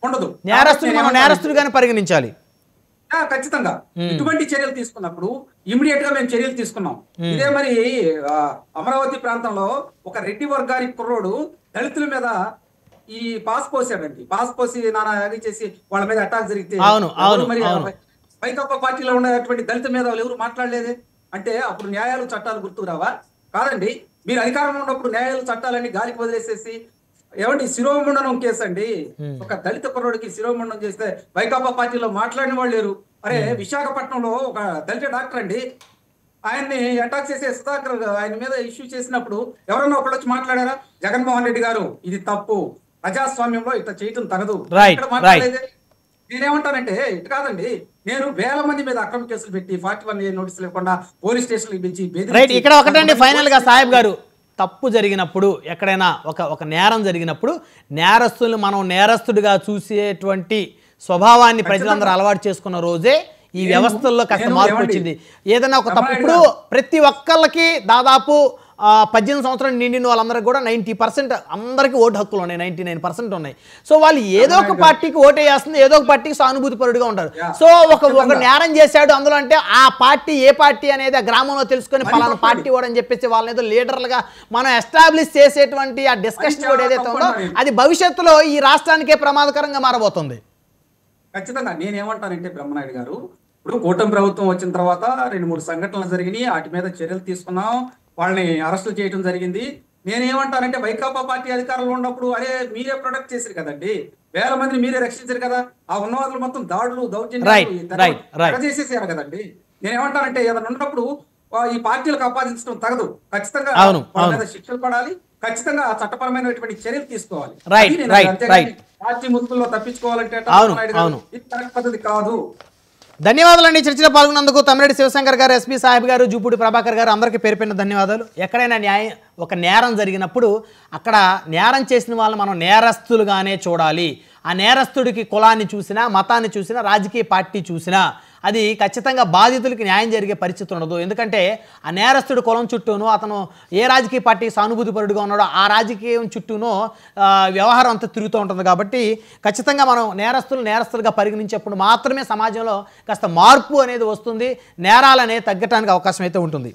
ఉండదు. నేరస్తులు మనం నేరస్తులుగానే పరిగణించాలి. ఖచ్చితంగా ఇటువంటి చర్యలు తీసుకున్నప్పుడు ఇమీడియట్ గా మేము చర్యలు తీసుకున్నాం. ఇదే మరి అమరావతి ప్రాంతంలో ఒక రెడ్డి వర్గానికి కుర్రోడు దళితుల మీద ఈ పాస్ పోసాడండి. పాస్ పోసి నానా యాగి చేసి వాళ్ళ మీద అటాక్ జరిగితే మరి వైకాపా పార్టీలో ఉన్నటువంటి దళిత మీద వాళ్ళు ఎవరు మాట్లాడలేదే? అంటే అప్పుడు న్యాయాలు చట్టాలు గుర్తుకు రావా? కాదండి. మీరు అధికారంలో ఉన్నప్పుడు న్యాయాలు చట్టాలన్నీ గాలికి వదిలేసేసి ఏమండి శిరోమండనం కేసు అండి, ఒక దళిత కుర్రోడికి శిరోమండనం చేస్తే వైకాపా పార్టీలో మాట్లాడిన వాళ్ళు లేరు. అరే విశాఖపట్నంలో ఒక దళిత డాక్టర్ అండి, ఆయన్ని అటాక్ చేసే సుధాకర్ ఆయన మీద ఇష్యూ చేసినప్పుడు ఎవరన్నా ఒకళ్ళు వచ్చి మాట్లాడారా? జగన్మోహన్ రెడ్డి గారు ఇది తప్పు, ప్రజాస్వామ్యంలో ఇట్లా చేయటం తగదు ఇక్కడ మాట్లాడలేదే. నేనేమంటానంటే ఇటు కాదండి, నేను వేల మంది మీద అక్రమ కేసులు పెట్టి 41A నోటీసులు లేకుండా పోలీస్ స్టేషన్లకు పిలిచి ఇక్కడ ఒకటండి ఫైనల్ గా సాహెబ్ గారు, తప్పు జరిగినప్పుడు ఎక్కడైనా ఒక నేరం జరిగినప్పుడు నేరస్తుల్ని మనం నేరస్తుడిగా చూసేటువంటి స్వభావాన్ని ప్రజలందరూ అలవాటు చేసుకున్న రోజే ఈ వ్యవస్థల్లో కాస్త మార్పు వచ్చింది. ఏదైనా ఒక తప్పు ఇప్పుడు ప్రతి ఒక్కళ్ళకి దాదాపు 18 సంవత్సరాలు నిండిన వాళ్ళందరికీ కూడా 90% అందరికీ ఓటు హక్కులు ఉన్నాయి, 99% ఉన్నాయి. సో వాళ్ళు ఏదో ఒక పార్టీకి ఓటు వేస్తుంది, ఏదో ఒక పార్టీకి సానుభూతి పరుడుగా ఉంటారు. సో ఒక నేరం చేశాడు అందులో అంటే ఆ పార్టీ ఏ పార్టీ అనేది ఆ గ్రామంలో తెలుసుకొని పలానా పార్టీ కూడా అని చెప్పేసి వాళ్ళని ఏదో లీడర్లుగా మనం ఎస్టాబ్లిష్ చేసేటువంటి ఆ డిస్కషన్ కూడా ఏదైతే ఉందో అది భవిష్యత్తులో ఈ రాష్ట్రానికే ప్రమాదకరంగా మారబోతుంది. ఖచ్చితంగా నేనేమంటానంటే బ్రహ్మనాయుడు గారు, ఇప్పుడు కూటమి ప్రభుత్వం వచ్చిన తర్వాత 2-3 సంఘటనలు జరిగినాయి, వాటి మీద చర్యలు తీసుకున్నాం, వాళ్ళని అరెస్టులు చేయడం జరిగింది. నేనేమంటానంటే వైకాపా పార్టీ అధికారంలో ఉన్నప్పుడు అరే మీరే ప్రొటెక్ట్ చేశారు కదండి, వేల మందిని మీరే రక్షించారు కదా, ఆ ఉన్నవాళ్ళు మొత్తం దాడులు దౌర్జన్యాలు చేసేసారు కదండి. నేనేమంటానంటే ఏదైనా ఉన్నప్పుడు ఈ పార్టీలకు ఆపాదించడం తగదు. ఖచ్చితంగా వాళ్ళ మీద శిక్షలు పడాలి, ఖచ్చితంగా చట్టపరమైనటువంటి చర్యలు తీసుకోవాలి. పార్టీ ముసుగుల్లో తప్పించుకోవాలంటే ఇది కరెక్ట్ పద్ధతి కాదు. ధన్యవాదాలండి. చర్చలో పాల్గొన్నందుకు తమ్మిరెడ్డి శివశంకర్ గారు, ఎస్పీ సాహెబ్ గారు, జూపూడి ప్రభాకర్ గారు అందరికీ పేరు పెట్టిన ధన్యవాదాలు. ఎక్కడైనా ఒక నేరం జరిగినప్పుడు అక్కడ నేరం చేసిన వాళ్ళని మనం నేరస్తులుగానే చూడాలి. ఆ నేరస్తుడికి కులాన్ని చూసినా, మతాన్ని చూసినా, రాజకీయ పార్టీ చూసినా అది ఖచ్చితంగా బాధితులకి న్యాయం జరిగే పరిస్థితి ఉండదు. ఎందుకంటే ఆ నేరస్తుడు కులం చుట్టూనో అతను ఏ రాజకీయ పార్టీ సానుభూతిపరుడుగా ఉన్నాడో ఆ రాజకీయం చుట్టూనో వ్యవహారం అంతా తిరుగుతూ ఉంటుంది. కాబట్టి ఖచ్చితంగా మనం నేరస్తులుగా పరిగణించేప్పుడు మాత్రమే సమాజంలో కాస్త మార్పు అనేది వస్తుంది, నేరాలు అనేది తగ్గడానికి అవకాశం అయితే ఉంటుంది.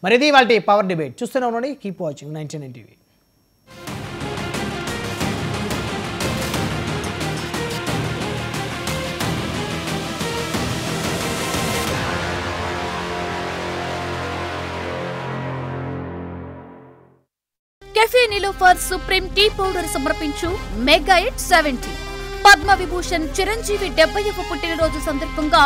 మరి ఇది వాళ్ళ పవర్ డిబేట్. చూస్తూనే ఉండండి, keep watching 99 TV. Cafe Niloufer supreme tea powder సమర్పించు మెగా 70 పద్మ విభూషణ్ చిరంజీవి 70వ పుట్టినరోజు సందర్భంగా